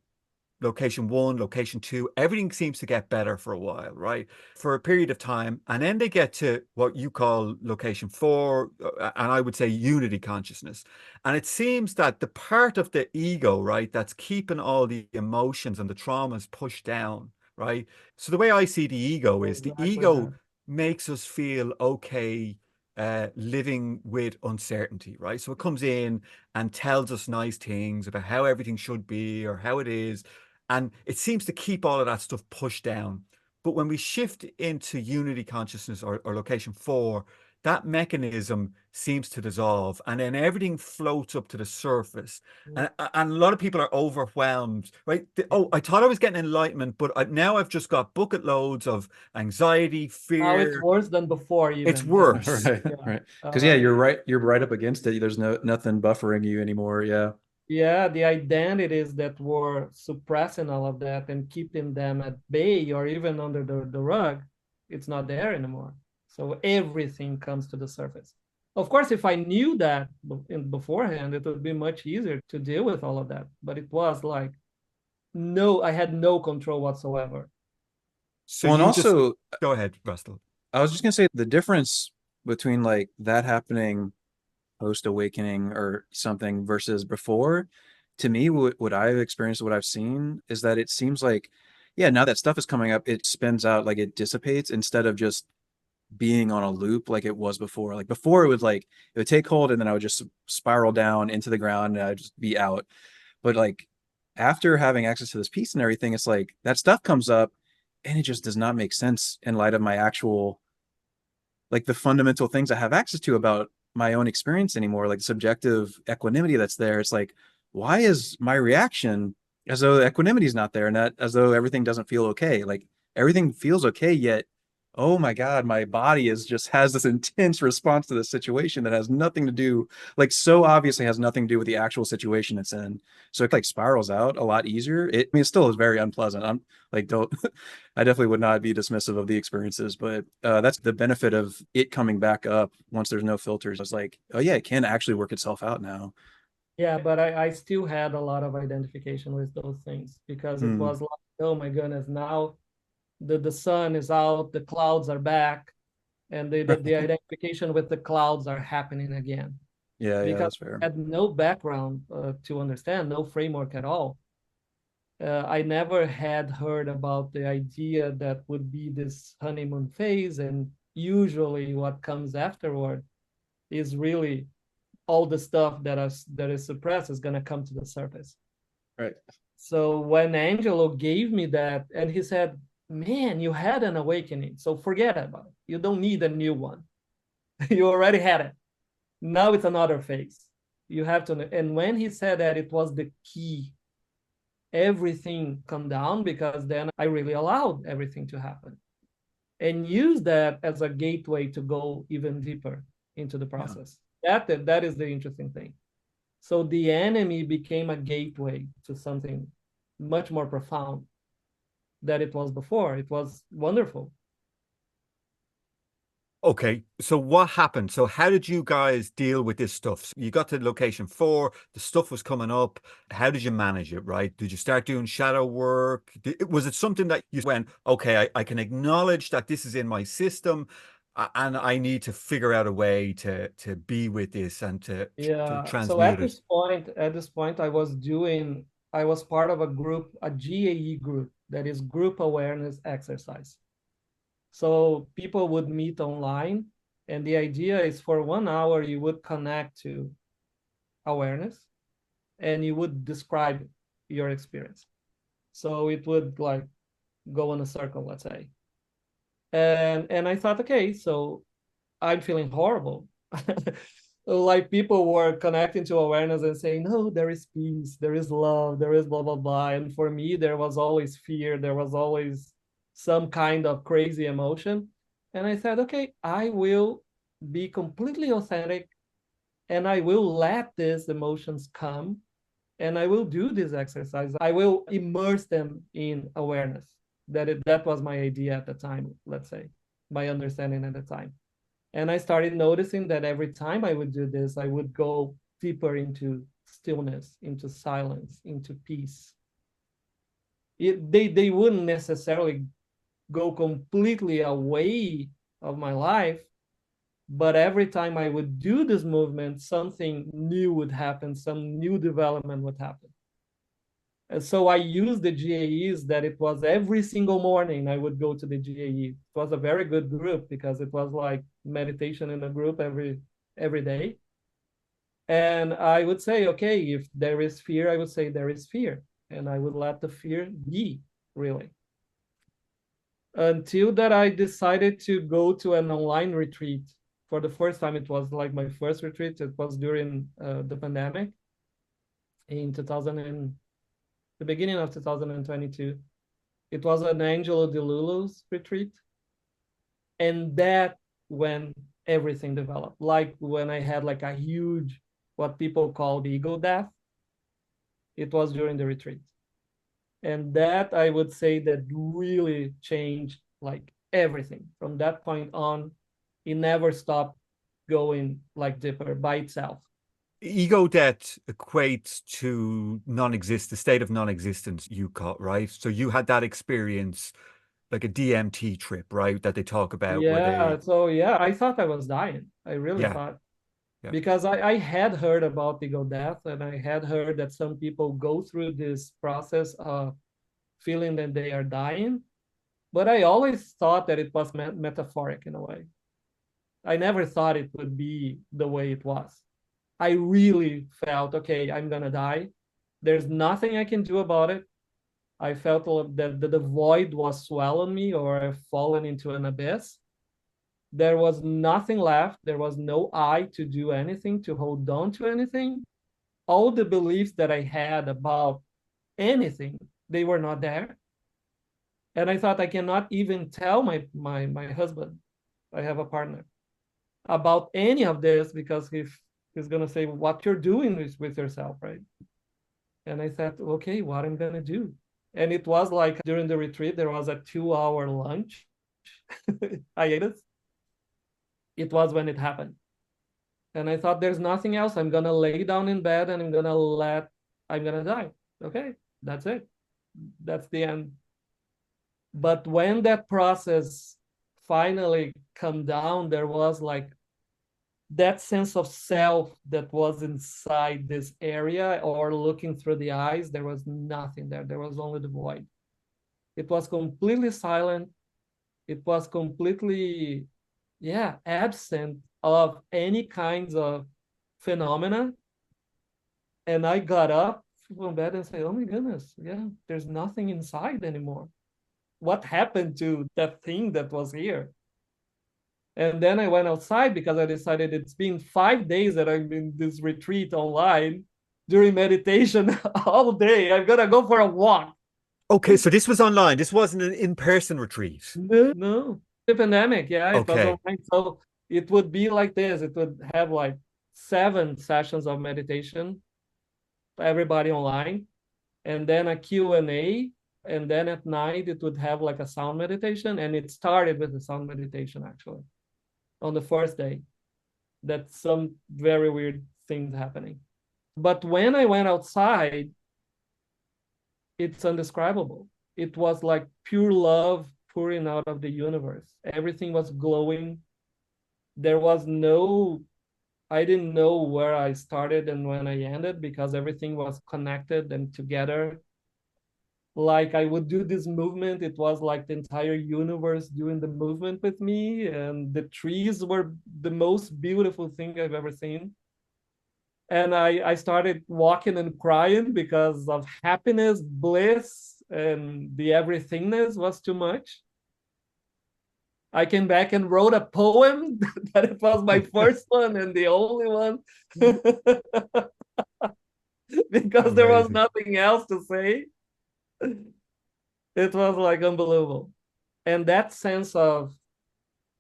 location 1, location 2, everything seems to get better for a while, right? For a period of time. And then they get to what you call location 4, and I would say unity consciousness. And it seems that the part of the ego, right, that's keeping all the emotions and the traumas pushed down, right? So the way I see the ego is the ego makes us feel okay living with uncertainty, right? So it comes in and tells us nice things about how everything should be or how it is. And it seems to keep all of that stuff pushed down. But when we shift into unity consciousness or location 4, that mechanism seems to dissolve, and then everything floats up to the surface. And a lot of people are overwhelmed, right? I thought I was getting enlightenment, but now I've just got bucket loads of anxiety, fear. Now it's worse than before. Even. It's worse. Right. Because you're right. You're right up against it. There's nothing buffering you anymore. Yeah. Yeah, the identities that were suppressing all of that and keeping them at bay or even under the rug, it's not there anymore. So everything comes to the surface. Of course, if I knew that beforehand, it would be much easier to deal with all of that. But it was like, I had no control whatsoever. So and also, go ahead, Rastal. I was just gonna say the difference between like that happening post-awakening or something versus before, to me, what I've experienced, what I've seen is that it seems like, now that stuff is coming up, it spins out, like it dissipates instead of just being on a loop like it was before. Like before, it would take hold and then I would just spiral down into the ground and I'd just be out. But like after having access to this piece and everything, it's like that stuff comes up and it just does not make sense in light of my actual, like the fundamental things I have access to about my own experience anymore, like subjective equanimity that's there. It's like, why is my reaction as though the equanimity is not there, and that as though everything doesn't feel okay? Like everything feels okay, yet, oh my God, my body is just has this intense response to the situation that has nothing to do, like so obviously has nothing to do with the actual situation it's in. So it like spirals out a lot easier. I mean, it still is very unpleasant. I'm like, don't, I definitely would not be dismissive of the experiences, but that's the benefit of it coming back up once there's no filters. It's like, oh yeah, it can actually work itself out now. Yeah, but I still had a lot of identification with those things because it was like, oh my goodness, now the sun is out, the clouds are back, and the identification with the clouds are happening again. Yeah, Because that's fair. I had no background to understand, no framework at all. I never had heard about the idea that would be this honeymoon phase, and usually what comes afterward is really all the stuff that is suppressed is going to come to the surface. Right. So when Angelo gave me that, and he said, man, you had an awakening, so forget about it. You don't need a new one. You already had it. Now it's another phase. You have to, and when he said that, it was the key. Everything come down, because then I really allowed everything to happen and use that as a gateway to go even deeper into the process. Yeah. That is the interesting thing. So the enemy became a gateway to something much more profound than it was before. It was wonderful. Okay, so what happened? So how did you guys deal with this stuff? You got to location 4, the stuff was coming up. How did you manage it, right? Did you start doing shadow work? Was it something that you went, okay, I can acknowledge that this is in my system and I need to figure out a way to be with this and to Yeah. So transmute it? at this point, I was part of a group, a GAE group, that is group awareness exercise. So people would meet online, and the idea is for 1 hour, you would connect to awareness and you would describe your experience. So it would like go in a circle, let's say. And I thought, okay, so I'm feeling horrible. Like people were connecting to awareness and saying, no, there is peace, there is love, there is blah, blah, blah. And for me, there was always fear. There was always some kind of crazy emotion. And I said, okay, I will be completely authentic and I will let these emotions come and I will do this exercise. I will immerse them in awareness. That was my idea at the time, let's say, my understanding at the time. And I started noticing that every time I would do this, I would go deeper into stillness, into silence, into peace. They wouldn't necessarily go completely away of my life, but every time I would do this movement, something new would happen, some new development would happen. And so I used the GAEs that it was every single morning I would go to the GAE. It was a very good group because it was like meditation in a group every day. And I would say, okay, if there is fear, I would say there is fear. And I would let the fear be, really. Until that I decided to go to an online retreat. For the first time, it was like my first retreat. It was during the pandemic in the beginning of 2022. It was an Angelo de Lulu's retreat. And that when everything developed, like when I had like a huge, what people call the ego death, it was during the retreat. And that I would say that really changed like everything. From that point on, it never stopped going like deeper by itself. Ego death equates to the state of non-existence, you call, right? So you had that experience, like a DMT trip, right? That they talk about. Yeah. So yeah, I thought I was dying. I really thought. Yeah. Because I had heard about ego death, and I had heard that some people go through this process of feeling that they are dying. But I always thought that it was metaphoric in a way. I never thought it would be the way it was. I really felt, okay, I'm going to die. There's nothing I can do about it. I felt that the void was swallowing me, or I've fallen into an abyss. There was nothing left. There was no I to do anything, to hold on to anything. All the beliefs that I had about anything, they were not there. And I thought, I cannot even tell my husband, I have a partner, about any of this, because he's going to say what you're doing with yourself, right? And I said, okay, what I'm going to do? And it was like during the retreat, there was a 2-hour lunch hiatus. It was when it happened. And I thought, there's nothing else. I'm going to lay down in bed and I'm going to die. Okay, that's it. That's the end. But when that process finally come down, there was like that sense of self that was inside this area, or looking through the eyes, there was nothing there. There was only the void. It was completely silent. It was completely, absent of any kinds of phenomena. And I got up from bed and said, oh my goodness, there's nothing inside anymore. What happened to that thing that was here? And then I went outside, because I decided it's been 5 days that I'm in this retreat online during meditation all day. I'm going to go for a walk. Okay, so this was online. This wasn't an in-person retreat. No. The pandemic, it was Okay. online. So it would be like this. It would have like 7 sessions of meditation, everybody online, and then a Q&A. And then at night, it would have like a sound meditation. And it started with the sound meditation, actually, on the first day. That's some very weird things happening. But when I went outside, it's indescribable. It was like pure love pouring out of the universe. Everything was glowing. There was I didn't know where I started and when I ended, because everything was connected and together. Like I would do this movement, it was like the entire universe doing the movement with me, and the trees were the most beautiful thing I've ever seen. And I started walking and crying because of happiness, bliss, and the everythingness was too much. I came back and wrote a poem that it was my first one and the only one, because there was nothing else to say. It was like unbelievable. And that sense of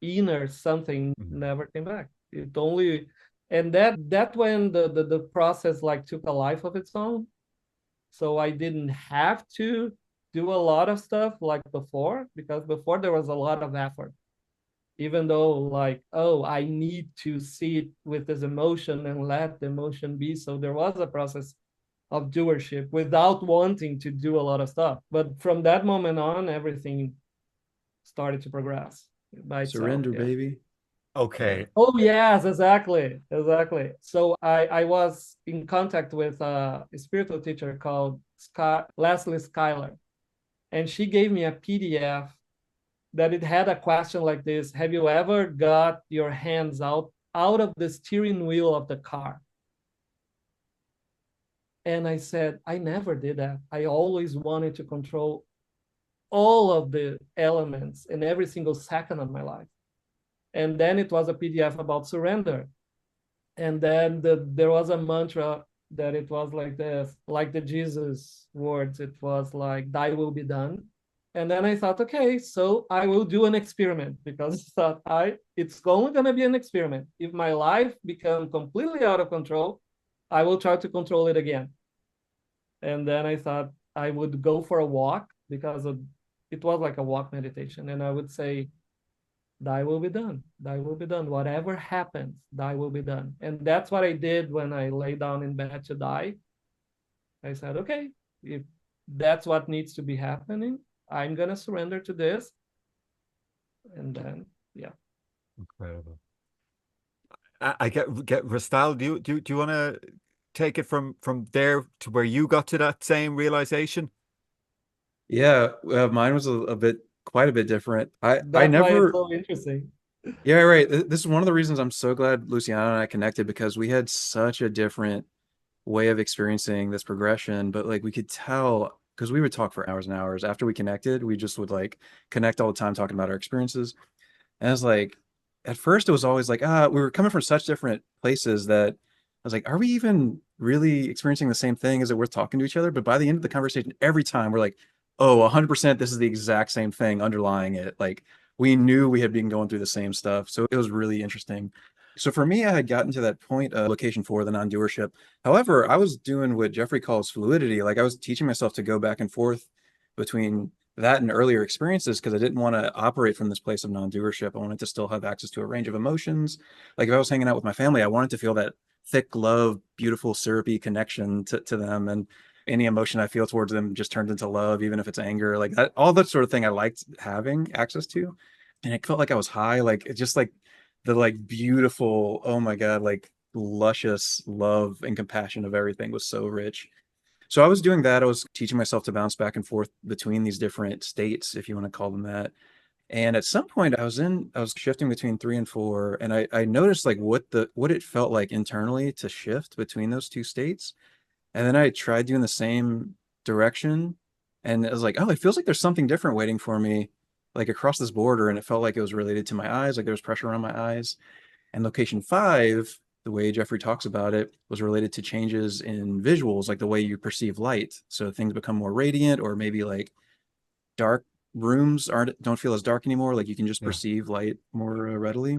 inner something never came back. It only, and that when the process like took a life of its own. So I didn't have to do a lot of stuff like before, because before there was a lot of effort. Even though like, oh, I need to see it with this emotion and let the emotion be. So there was a process of doership without wanting to do a lot of stuff. But from that moment on, everything started to progress by itself. Surrender, baby. Okay. Oh, yes, exactly. So I was in contact with a spiritual teacher called Leslie Schuyler. And she gave me a PDF that it had a question like this: have you ever got your hands out of the steering wheel of the car? And I said, I never did that. I always wanted to control all of the elements in every single second of my life. And then it was a PDF about surrender. And then there was a mantra that it was like this, like the Jesus words. It was like, thy will be done. And then I thought, okay, so I will do an experiment, because I thought it's only going to be an experiment. If my life becomes completely out of control, I will try to control it again. And then I thought I would go for a walk, because it was like a walk meditation. And I would say, thy will be done. Thy will be done. Whatever happens, thy will be done. And that's what I did when I lay down in bed to die. I said, okay, if that's what needs to be happening, I'm going to surrender to this. And then, Incredible. I get Rastal. Do you want to take it from there to where you got to that same realization? Yeah, mine was quite a bit different. I that's never. why it's so interesting. Yeah, right. This is one of the reasons I'm so glad Luciano and I connected, because we had such a different way of experiencing this progression, but like we could tell because we would talk for hours and hours after we connected. We just would like connect all the time talking about our experiences. And I was like, at first it was always like, we were coming from such different places that I was like, are we even really experiencing the same thing? Is it worth talking to each other? But by the end of the conversation, every time we're like, oh, 100%, this is the exact same thing underlying it. Like we knew we had been going through the same stuff. So it was really interesting. So for me, I had gotten to that point of location 4, the non-doership. However, I was doing what Jeffrey calls fluidity. Like I was teaching myself to go back and forth between that and earlier experiences because I didn't want to operate from this place of non-doership. I wanted to still have access to a range of emotions. Like if I was hanging out with my family, I wanted to feel that thick love, beautiful, syrupy connection to them. And any emotion I feel towards them just turns into love, even if it's anger, like that, all that sort of thing I liked having access to. And it felt like I was high, like it just like the like beautiful, oh my God, like luscious love and compassion of everything was so rich. So I was doing that. I was teaching myself to bounce back and forth between these different states, if you want to call them that. And at some point I was shifting between 3 and 4. And I noticed like what it felt like internally to shift between those two states. And then I tried doing the same direction. And it was like, oh, it feels like there's something different waiting for me, like across this border. And it felt like it was related to my eyes, like there was pressure on my eyes. And location 5, the way Jeffrey talks about it, was related to changes in visuals, like the way you perceive light. So things become more radiant, or maybe like dark rooms don't feel as dark anymore. Like you can just perceive light more readily.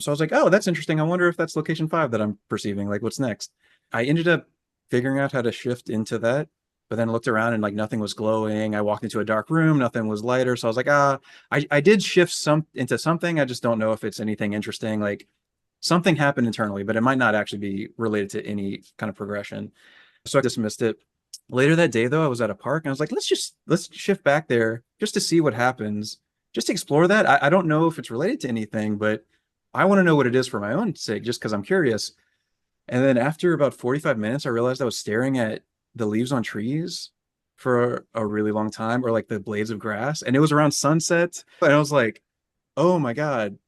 So I was like, oh, that's interesting. I wonder if that's location 5 that I'm perceiving. Like what's next? I ended up figuring out how to shift into that, but then looked around and like nothing was glowing. I walked into a dark room, nothing was lighter. So I was like, I did shift into something. I just don't know if it's anything interesting. Like something happened internally, but it might not actually be related to any kind of progression. So I dismissed it. Later that day, though, I was at a park and I was like, let's shift back there just to see what happens, just to explore that. I don't know if it's related to anything, but I want to know what it is for my own sake, just because I'm curious. And then after about 45 minutes, I realized I was staring at the leaves on trees for a really long time, or like the blades of grass. And it was around sunset. And I was like, oh my God,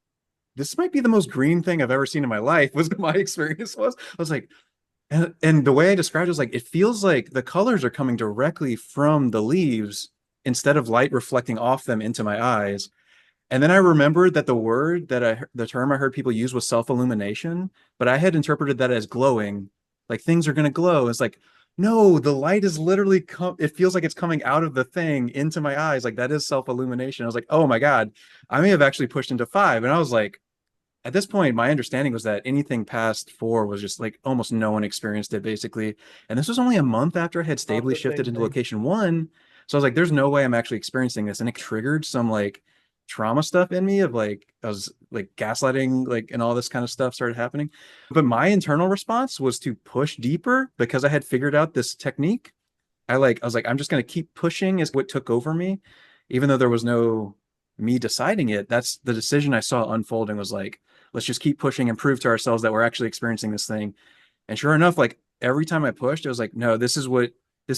this might be the most green thing I've ever seen in my life, was my experience was. I was like, and the way I described it was like, it feels like the colors are coming directly from the leaves instead of light reflecting off them into my eyes. And then I remembered that the term I heard people use was self-illumination, but I had interpreted that as glowing, like things are going to glow. It's like, no, the light is literally it feels like it's coming out of the thing into my eyes. Like that is self-illumination. I was like, oh my God, I may have actually pushed into 5. And I was like, at this point, my understanding was that anything past 4 was just like almost no one experienced it basically. And this was only a month after I had stably shifted into location 1. So I was like, there's no way I'm actually experiencing this. And it triggered some like trauma stuff in me of like, I was like gaslighting, like, and all this kind of stuff started happening. But my internal response was to push deeper because I had figured out this technique. I was like, I'm just going to keep pushing is what took over me, even though there was no me deciding it. That's the decision I saw unfolding was like, let's just keep pushing and prove to ourselves that we're actually experiencing this thing. And sure enough, like every time I pushed, it was like, no,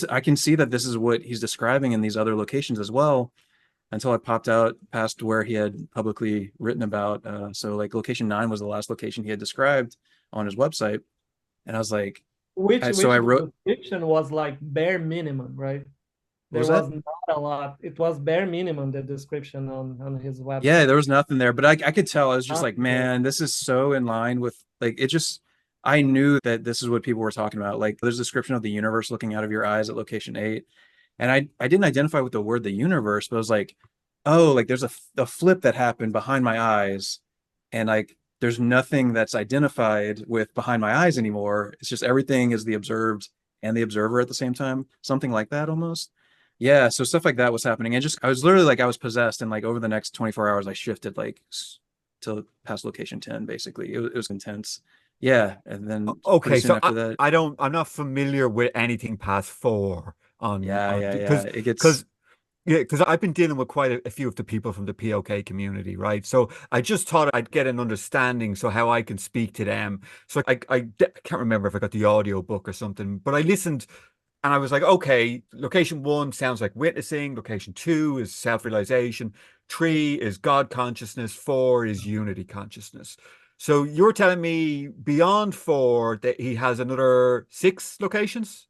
I can see that this is what he's describing in these other locations as well, until I popped out past where he had publicly written about. So like location 9 was the last location he had described on his website. And I was like, so I wrote, description was like bare minimum, right? There was not a lot. It was bare minimum, the description on his website. Yeah, there was nothing there, but I could tell. I was just like, man, this is so in line with like, it just, I knew that this is what people were talking about. Like there's a description of the universe looking out of your eyes at location 8. And I didn't identify with the word, the universe, but I was like, oh, like there's a flip that happened behind my eyes. And like, there's nothing that's identified with behind my eyes anymore. It's just everything is the observed and the observer at the same time. Something like that almost. Yeah, so stuff like that was happening. And just I was literally like I was possessed, and like over the next 24 hours I shifted like to past location 10 basically. It was intense. Yeah, and then okay, so after that, I'm not familiar with anything past 4 on it gets because I've been dealing with quite a few of the people from the POK community, right? So I just thought I'd get an understanding so how I can speak to them. So I can't remember if I got the audio book or something, but I listened. And I was like, okay, location 1 sounds like witnessing. Location 2 is self-realization. 3 is God consciousness. 4 is unity consciousness. So you're telling me beyond 4 that he has another 6 locations?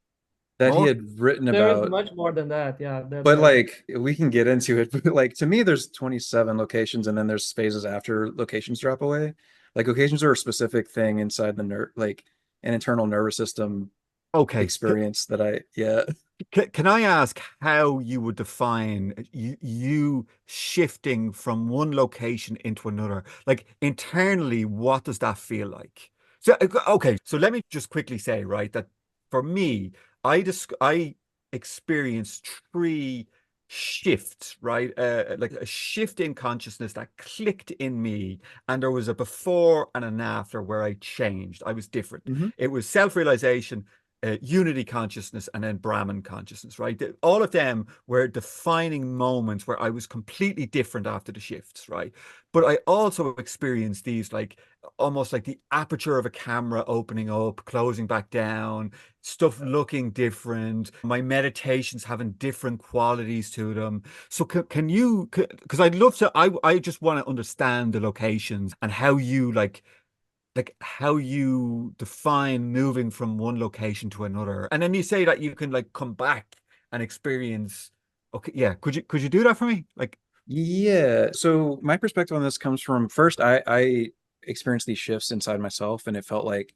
that he More? had written There is about. much more than that. Yeah, But like we can get into it, but like to me, there's 27 locations, and then there's phases after locations drop away. Like locations are a specific thing inside the like an internal nervous system Okay. experience that yeah. Can I ask how you would define you shifting from one location into another? Like internally, what does that feel like? So, okay, so let me just quickly say, right, that for me, I experienced 3 shifts, right? Like a shift in consciousness that clicked in me, and there was a before and an after where I changed. I was different. Mhm. It was self-realization, unity consciousness, and then Brahman consciousness, right? All of them were defining moments where I was completely different after the shifts, right? But I also experienced these like almost like the aperture of a camera opening up, closing back down, stuff looking different, my meditations having different qualities to them. So can you, because I'd love to, I just want to understand the locations and how you like how you define moving from one location to another. And then you say that you can like come back and experience. Okay, yeah. Could you do that for me? Like, Yeah. So my perspective on this comes from first, I experienced these shifts inside myself, and it felt like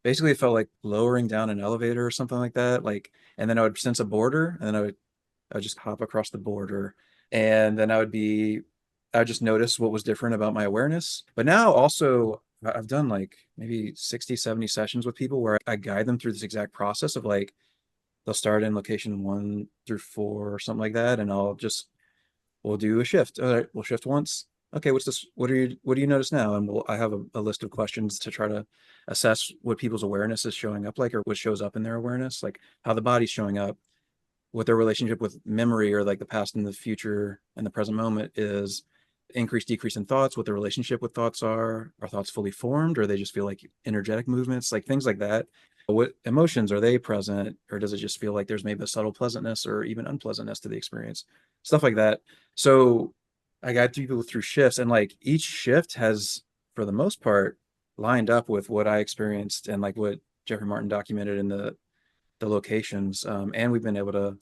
basically it felt like lowering down an elevator or something like that. Like, and then I would sense a border, and then I would just hop across the border, and then I would just notice what was different about my awareness. But now also I've done like maybe 60, 70 sessions with people where I guide them through this exact process of like they'll start in location 1 through 4 or something like that, and we'll do a shift. All right, we'll shift once. Okay, what's this? What do you notice now? And I have a list of questions to try to assess what people's awareness is showing up like, or what shows up in their awareness, like how the body's showing up, what their relationship with memory or like the past and the future and the present moment is, increase, decrease in thoughts, what the relationship with thoughts are thoughts fully formed, or they just feel like energetic movements, like things like that. What emotions are they present, or does it just feel like there's maybe a subtle pleasantness or even unpleasantness to the experience, stuff like that. So I got people through shifts, and like each shift has, for the most part, lined up with what I experienced and like what Jeffrey Martin documented in the locations. And we've been able to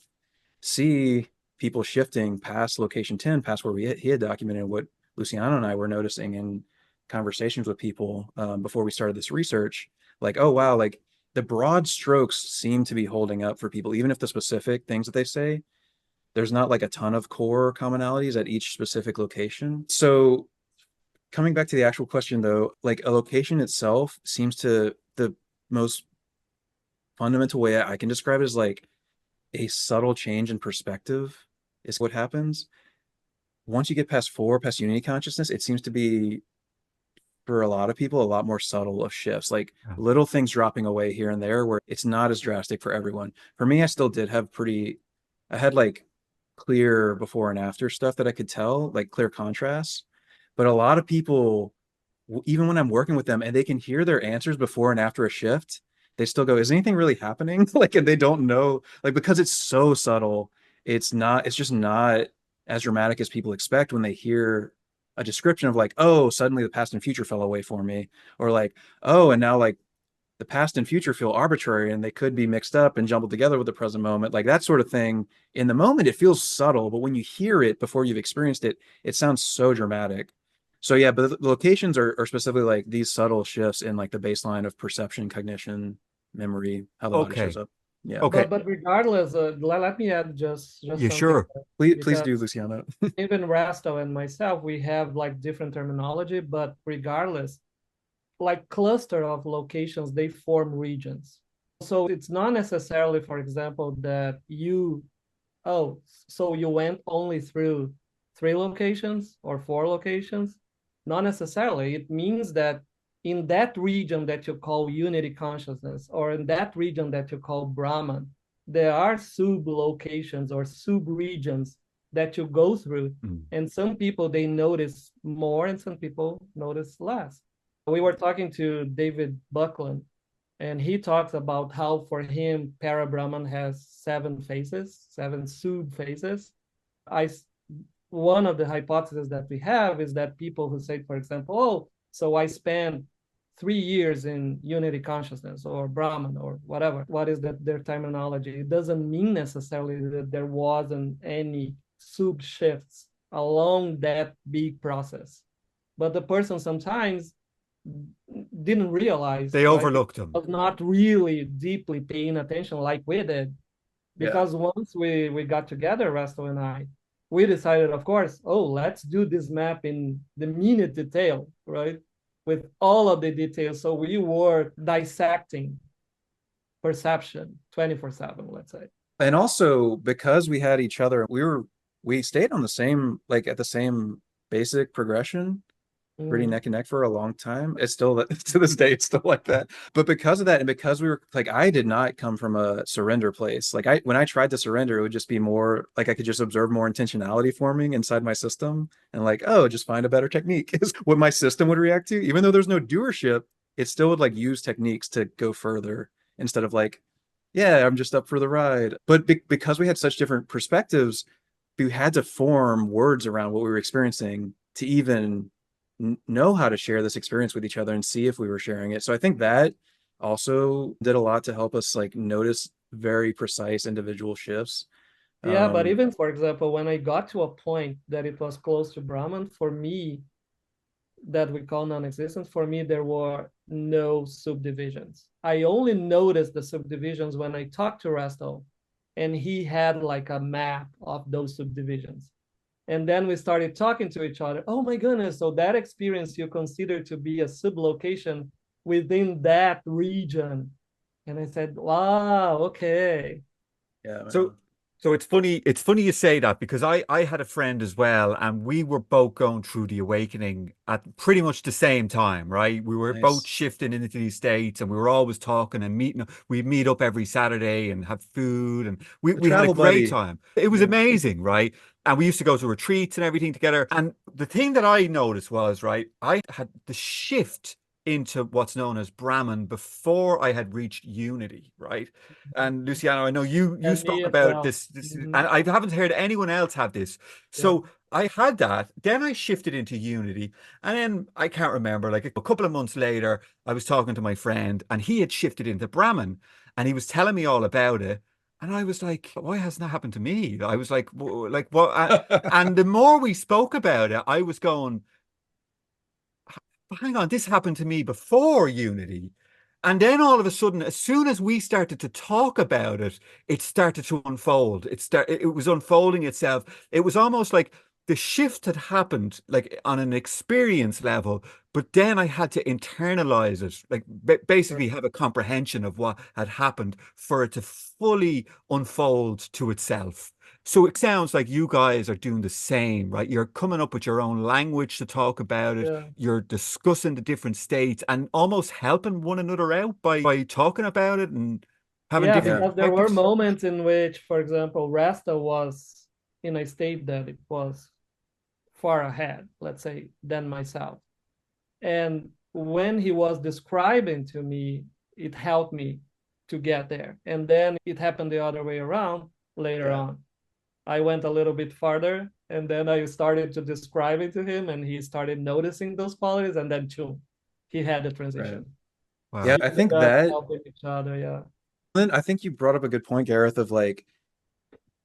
see people shifting past location 10, past where he had documented what Luciano and I were noticing in conversations with people before we started this research. Like, oh, wow, like the broad strokes seem to be holding up for people, even if the specific things that they say, there's not like a ton of core commonalities at each specific location. So coming back to the actual question though, like a location itself seems to, the most fundamental way I can describe it is like a subtle change in perspective is what happens. Once you get past 4, past unity consciousness, it seems to be, for a lot of people, a lot more subtle of shifts, like little things dropping away here and there where it's not as drastic for everyone. For me, I still did have I had like clear before and after stuff that I could tell, like clear contrasts. But a lot of people, even when I'm working with them and they can hear their answers before and after a shift, they still go, is anything really happening? Like, and they don't know, like, because it's so subtle, it's just not as dramatic as people expect when they hear a description of like, oh, suddenly the past and future fell away for me, or like, oh, and now like the past and future feel arbitrary and they could be mixed up and jumbled together with the present moment, like that sort of thing. In the moment, it feels subtle, but when you hear it before you've experienced it, it sounds so dramatic. So yeah, but the locations are specifically like these subtle shifts in like the baseline of perception, cognition, memory, how the body shows okay, up. Yeah. okay, but regardless, let me add just yeah, something, sure. Please do, Luciano. even Rastal and myself, we have like different terminology, but regardless, like cluster of locations, they form regions. So it's not necessarily, for example, that so you went only through 3 locations or 4 locations. Not necessarily. It means that in that region that you call unity consciousness, or in that region that you call Brahman, there are sub locations or sub regions that you go through. And some people, they notice more and some people notice less. We were talking to David Buckland, and he talks about how for him para Brahman has 7 phases, 7 sub phases. One of the hypotheses that we have is that people who say, for example, oh, So I spent 3 years in unity consciousness or Brahman or whatever. What is that their terminology? It doesn't mean necessarily that there wasn't any sub shifts along that big process. But the person sometimes didn't realize, They right? overlooked them. Was not really deeply paying attention like we did. Because once we got together, Rastal and I, we decided, of course, oh, let's do this map in the minute detail, right? With all of the details. So we were dissecting perception 24/7, let's say. And also because we had each other, we stayed on the same, like at the same basic progression, pretty neck and neck for a long time. It's still to this day, it's still like that. But because of that, and because we were like, I did not come from a surrender place. Like when I tried to surrender, it would just be more like I could just observe more intentionality forming inside my system, and like, oh, just find a better technique is what my system would react to. Even though there's no doership, it still would like use techniques to go further instead of like, yeah, I'm just up for the ride. But because we had such different perspectives, we had to form words around what we were experiencing to even know how to share this experience with each other and see if we were sharing it. So I think that also did a lot to help us like notice very precise individual shifts. Yeah, but even, for example, when I got to a point that it was close to Brahman, for me, that we call non-existence, for me, there were no subdivisions. I only noticed the subdivisions when I talked to Rastal, and he had like a map of those subdivisions. And then we started talking to each other. Oh my goodness, so that experience you consider to be a sublocation within that region. And I said, wow, okay. Yeah. So it's funny you say that, because I had a friend as well, and we were both going through the awakening at pretty much the same time, right? We were both shifting into these states, and we were always talking and meeting. We'd meet up every Saturday and have food, and we had a great time. It was amazing, right? And we used to go to retreats and everything together. And the thing that I noticed was, right, I had the shift into what's known as Brahman before I had reached unity, right? And Luciano, I know you spoke about this, and I haven't heard anyone else have this. So I had that, then I shifted into unity, and then I can't remember, like a couple of months later, I was talking to my friend, and he had shifted into Brahman, and he was telling me all about it. And I was like, why hasn't that happened to me? I was like what? And the more we spoke about it, I was going, hang on, this happened to me before unity. And then all of a sudden, as soon as we started to talk about it, it started to unfold. It was unfolding itself. It was almost like the shift had happened, like on an experience level, but then I had to internalize it, like basically have a comprehension of what had happened for it to fully unfold to itself. So it sounds like you guys are doing the same, right? You're coming up with your own language to talk about it. Yeah. You're discussing the different states and almost helping one another out by talking about it and having different because there were moments in which, for example, Rasta was in a state that it was far ahead, let's say, than myself. And when he was describing to me, it helped me to get there. And then it happened the other way around later on. I went a little bit farther, and then I started to describe it to him, and he started noticing those qualities, and then he had the transition. Wow. Yeah, I think that helping each other. Yeah. Then I think you brought up a good point, Gareth, of like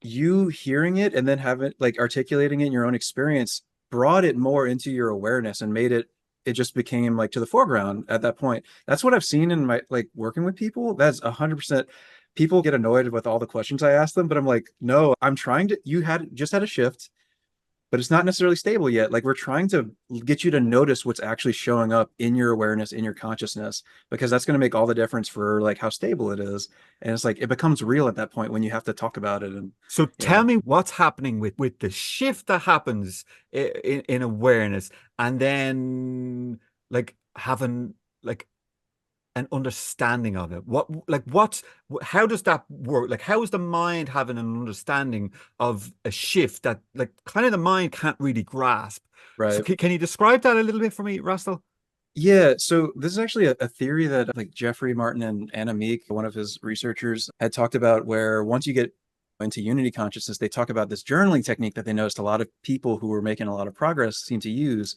you hearing it and then having like articulating it in your own experience brought it more into your awareness and made it just became like to the foreground at that point. That's what I've seen in my like working with people. That's 100%. People get annoyed with all the questions I ask them, but I'm like, no, I'm trying to, you just had a shift, but it's not necessarily stable yet. Like we're trying to get you to notice what's actually showing up in your awareness, in your consciousness, because that's going to make all the difference for like how stable it is. And it's like, it becomes real at that point when you have to talk about it. And so tell me what's happening with the shift that happens in awareness, and then like having like an understanding of it. How does that work? Like, how is the mind having an understanding of a shift that like kind of the mind can't really grasp? Right. So can you describe that a little bit for me, Rastal? Yeah, so this is actually a theory that like Jeffrey Martin and Anna Meek, one of his researchers, had talked about, where once you get into unity consciousness, they talk about this journaling technique that they noticed a lot of people who were making a lot of progress seem to use,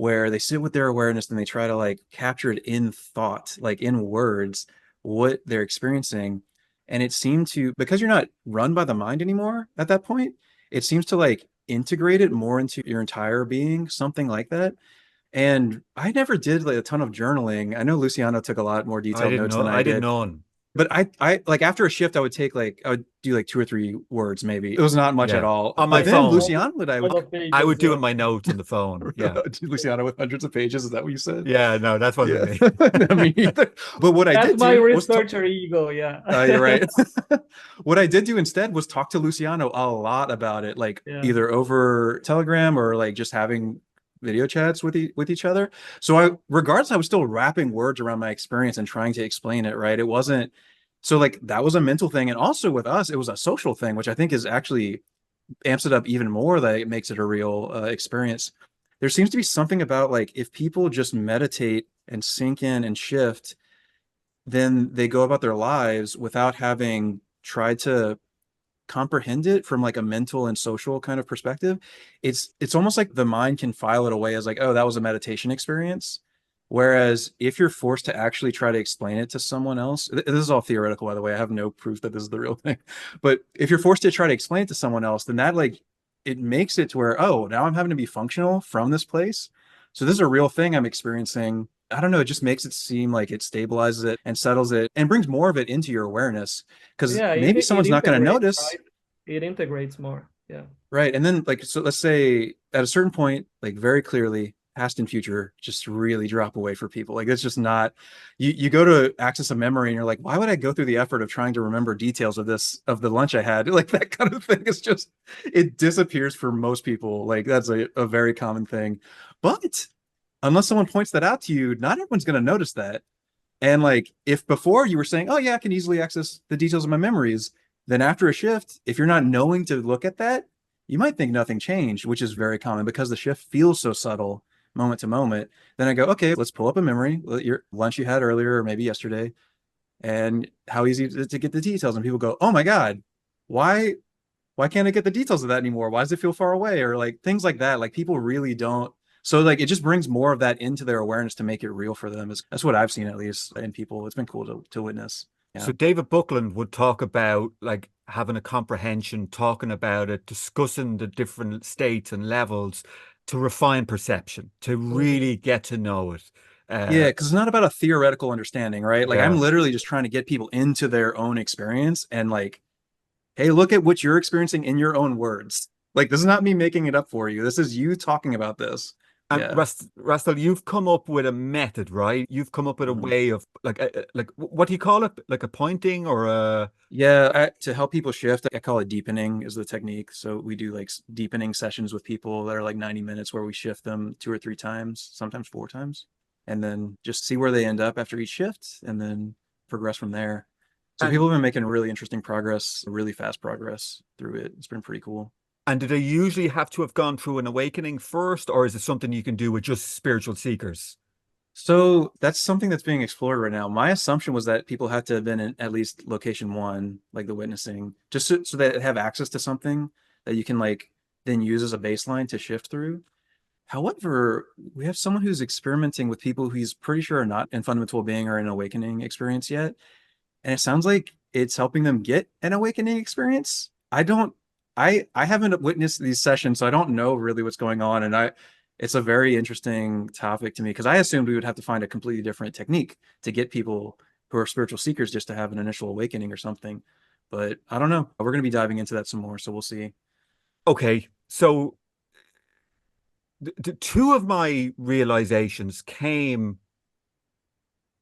where they sit with their awareness and they try to like capture it in thought, like in words, what they're experiencing. And it seemed to, because you're not run by the mind anymore at that point, it seems to like integrate it more into your entire being, something like that. And I never did like a ton of journaling. I know Luciano took a lot more I detailed didn't notes know. than I I did did. none. But I like after a shift, I would do like 2 or 3 words, maybe. It was not much at Yeah. all. On my But then phone. Luciano would For the pages, I would do yeah. in my notes on the phone. Yeah. Luciano with hundreds of pages. Is that what you said? Yeah, no, that wasn't Yeah. me. No, me neither. But what I That's did my do was researcher ego, yeah. you're right. What I did do instead was talk to Luciano a lot about it, like Yeah. either over Telegram or like just having video chats with each other. So regardless, I was still wrapping words around my experience and trying to explain it, right? It wasn't so like that was a mental thing. And also with us, it was a social thing, which I think is actually amps it up even more, that it makes it a real experience. There seems to be something about like if people just meditate and sink in and shift, then they go about their lives without having tried to comprehend it from like a mental and social kind of perspective. It's almost like the mind can file it away as like, oh, that was a meditation experience. Whereas if you're forced to actually try to explain it to someone else, this is all theoretical, by the way. I have no proof that this is the real thing. But if you're forced to try to explain it to someone else, then that like it makes it to where, oh, now I'm having to be functional from this place. So this is a real thing I'm experiencing. I don't know, it just makes it seem like it stabilizes it and settles it and brings more of it into your awareness. Because Yeah, maybe someone's not going to notice. Right? It integrates more. Yeah. Right. And then like, so let's say at a certain point, like very clearly, past and future just really drop away for people. Like it's just not, you go to access a memory and you're like, why would I go through the effort of trying to remember details of the lunch I had? Like that kind of thing is just, it disappears for most people. Like that's a very common thing. But unless someone points that out to you, not everyone's going to notice that. And like, if before you were saying, oh yeah, I can easily access the details of my memories, then after a shift, if you're not knowing to look at that, you might think nothing changed, which is very common because the shift feels so subtle moment to moment. Then I go, okay, let's pull up a memory, your lunch you had earlier or maybe yesterday, and how easy to get the details. And people go, oh my God, why can't I get the details of that anymore? Why does it feel far away? Or like things like that. Like people really don't. So like it just brings more of that into their awareness to make it real for them. That's what I've seen, at least in people. It's been cool to witness. Yeah. So David Buckland would talk about like having a comprehension, talking about it, discussing the different states and levels to refine perception, to really get to know it. Yeah, because it's not about a theoretical understanding, right? Like I'm literally just trying to get people into their own experience and like, hey, look at what you're experiencing in your own words. Like this is not me making it up for you. This is you talking about this. And Yeah. Rastal, you've come up with a method, right? You've come up with a way of like what do you call it? Like a pointing or a to help people shift, I call it deepening is the technique. So we do like deepening sessions with people that are like 90 minutes where we shift them 2 or 3 times, sometimes 4 times, and then just see where they end up after each shift and then progress from there. So people have been making really interesting progress, really fast progress through it. It's been pretty cool. And do they usually have to have gone through an awakening first, or is it something you can do with just spiritual seekers? So that's something that's being explored right now. My assumption was that people had to have been in at least location 1, like the witnessing, just so that they have access to something that you can like then use as a baseline to shift through. However, we have someone who's experimenting with people who he's pretty sure are not in fundamental being or an awakening experience yet. And it sounds like it's helping them get an awakening experience. I haven't witnessed these sessions, so I don't know really what's going on. And it's a very interesting topic to me because I assumed we would have to find a completely different technique to get people who are spiritual seekers just to have an initial awakening or something. But I don't know. We're going to be diving into that some more, so we'll see. Okay, so the 2 of my realizations came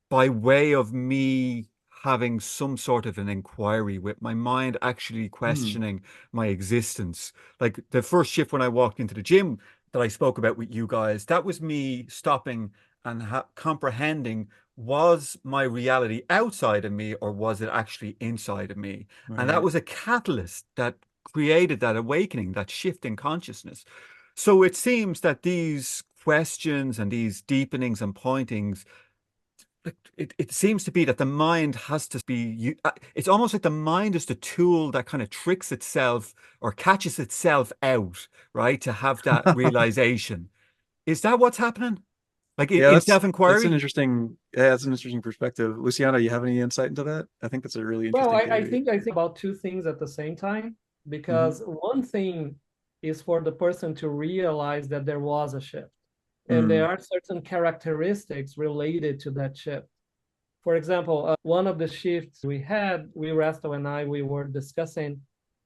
by way of me having some sort of an inquiry with my mind actually questioning my existence. Like the first shift when I walked into the gym that I spoke about with you guys, that was me stopping and comprehending, was my reality outside of me or was it actually inside of me? Right. And that was a catalyst that created that awakening, that shift in consciousness. So it seems that these questions and these deepenings and pointings, it seems to be that the mind has to be, it's almost like the mind is the tool that kind of tricks itself or catches itself out, right? To have that realization. Is that what's happening? Like Yeah, in that's an self-inquiry? interesting, yeah, that's an interesting perspective. Luciano, you have any insight into that? I think that's a really Well, interesting I theory. think about two things at the same time, because one thing is for the person to realize that there was a shift, and there are certain characteristics related to that shift. For example, one of the shifts we had, Rastal and I, we were discussing,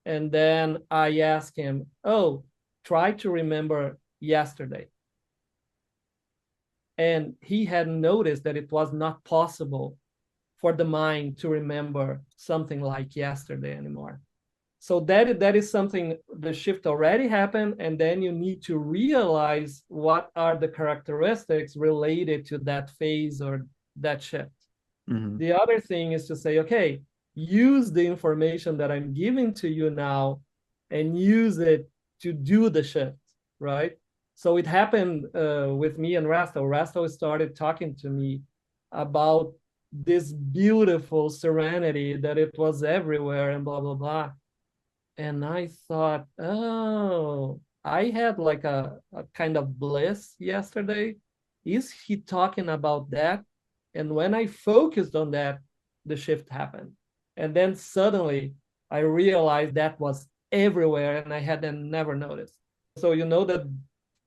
and then I asked him, "Oh, try to remember yesterday." And he had noticed that it was not possible for the mind to remember something like yesterday anymore. So that is something, the shift already happened, and then you need to realize what are the characteristics related to that phase or that shift. The other thing is to say, okay, use the information that I'm giving to you now and use it to do the shift, right? So it happened with me and Rastal. Rastal started talking to me about this beautiful serenity, that it was everywhere and blah, blah, blah. And I thought, oh, I had like a kind of bliss yesterday. Is he talking about that? And when I focused on that, the shift happened. And then suddenly I realized that was everywhere and I had never noticed. So you know that,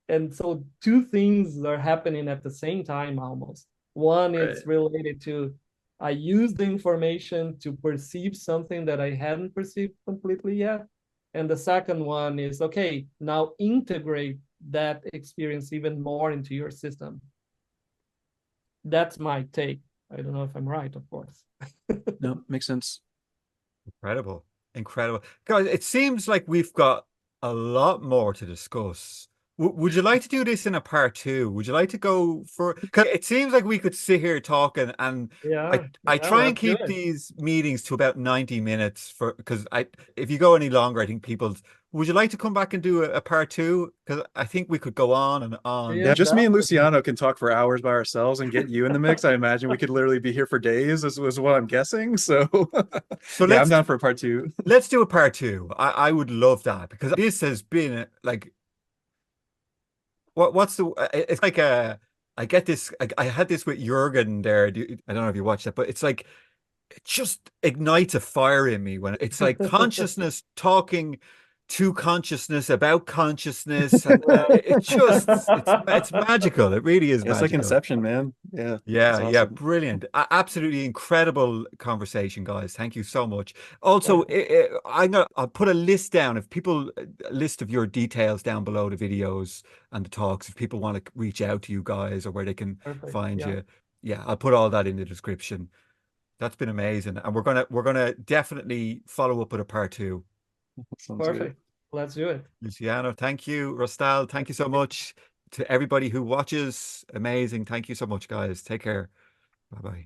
and so two things are happening at the same time almost. One is related to, I use the information to perceive something that I hadn't perceived completely yet. And the second one is, okay, now integrate that experience even more into your system. That's my take. I don't know if I'm right, of course. No, makes sense. Incredible. Incredible. Guys, it seems like we've got a lot more to discuss. Would you like to do this in a part 2? Would you like to go for, because it seems like we could sit here talking, and I try and keep these meetings to about 90 minutes for, because if you go any longer, I think people, would you like to come back and do a part 2? Because I think we could go on and on. Yeah, just me and Luciano can talk for hours by ourselves and get you in the mix. I imagine we could literally be here for days, is what I'm guessing. So, yeah, I'm down for a part 2. Let's do a part 2. I would love that, because this has been like, what's the, it's like I get this, I had this with Jurgen there. I don't know if you watched that, but it's like, it just ignites a fire in me when it's like consciousness talking to consciousness about consciousness, and it's magical. It really is magical. It's like Inception, man. Yeah. Awesome. Yeah, brilliant. Absolutely incredible conversation, guys. Thank you so much. Also, I'll put a list down, if people, a list of your details down below the videos and the talks, if people want to reach out to you guys or where they can find you. Yeah, I'll put all that in the description. That's been amazing, and we're gonna definitely follow up with a part 2. Perfect. Let's do it. Luciano, thank you. Rastal, thank you so much. To everybody who watches, amazing. Thank you so much, guys. Take care. Bye bye.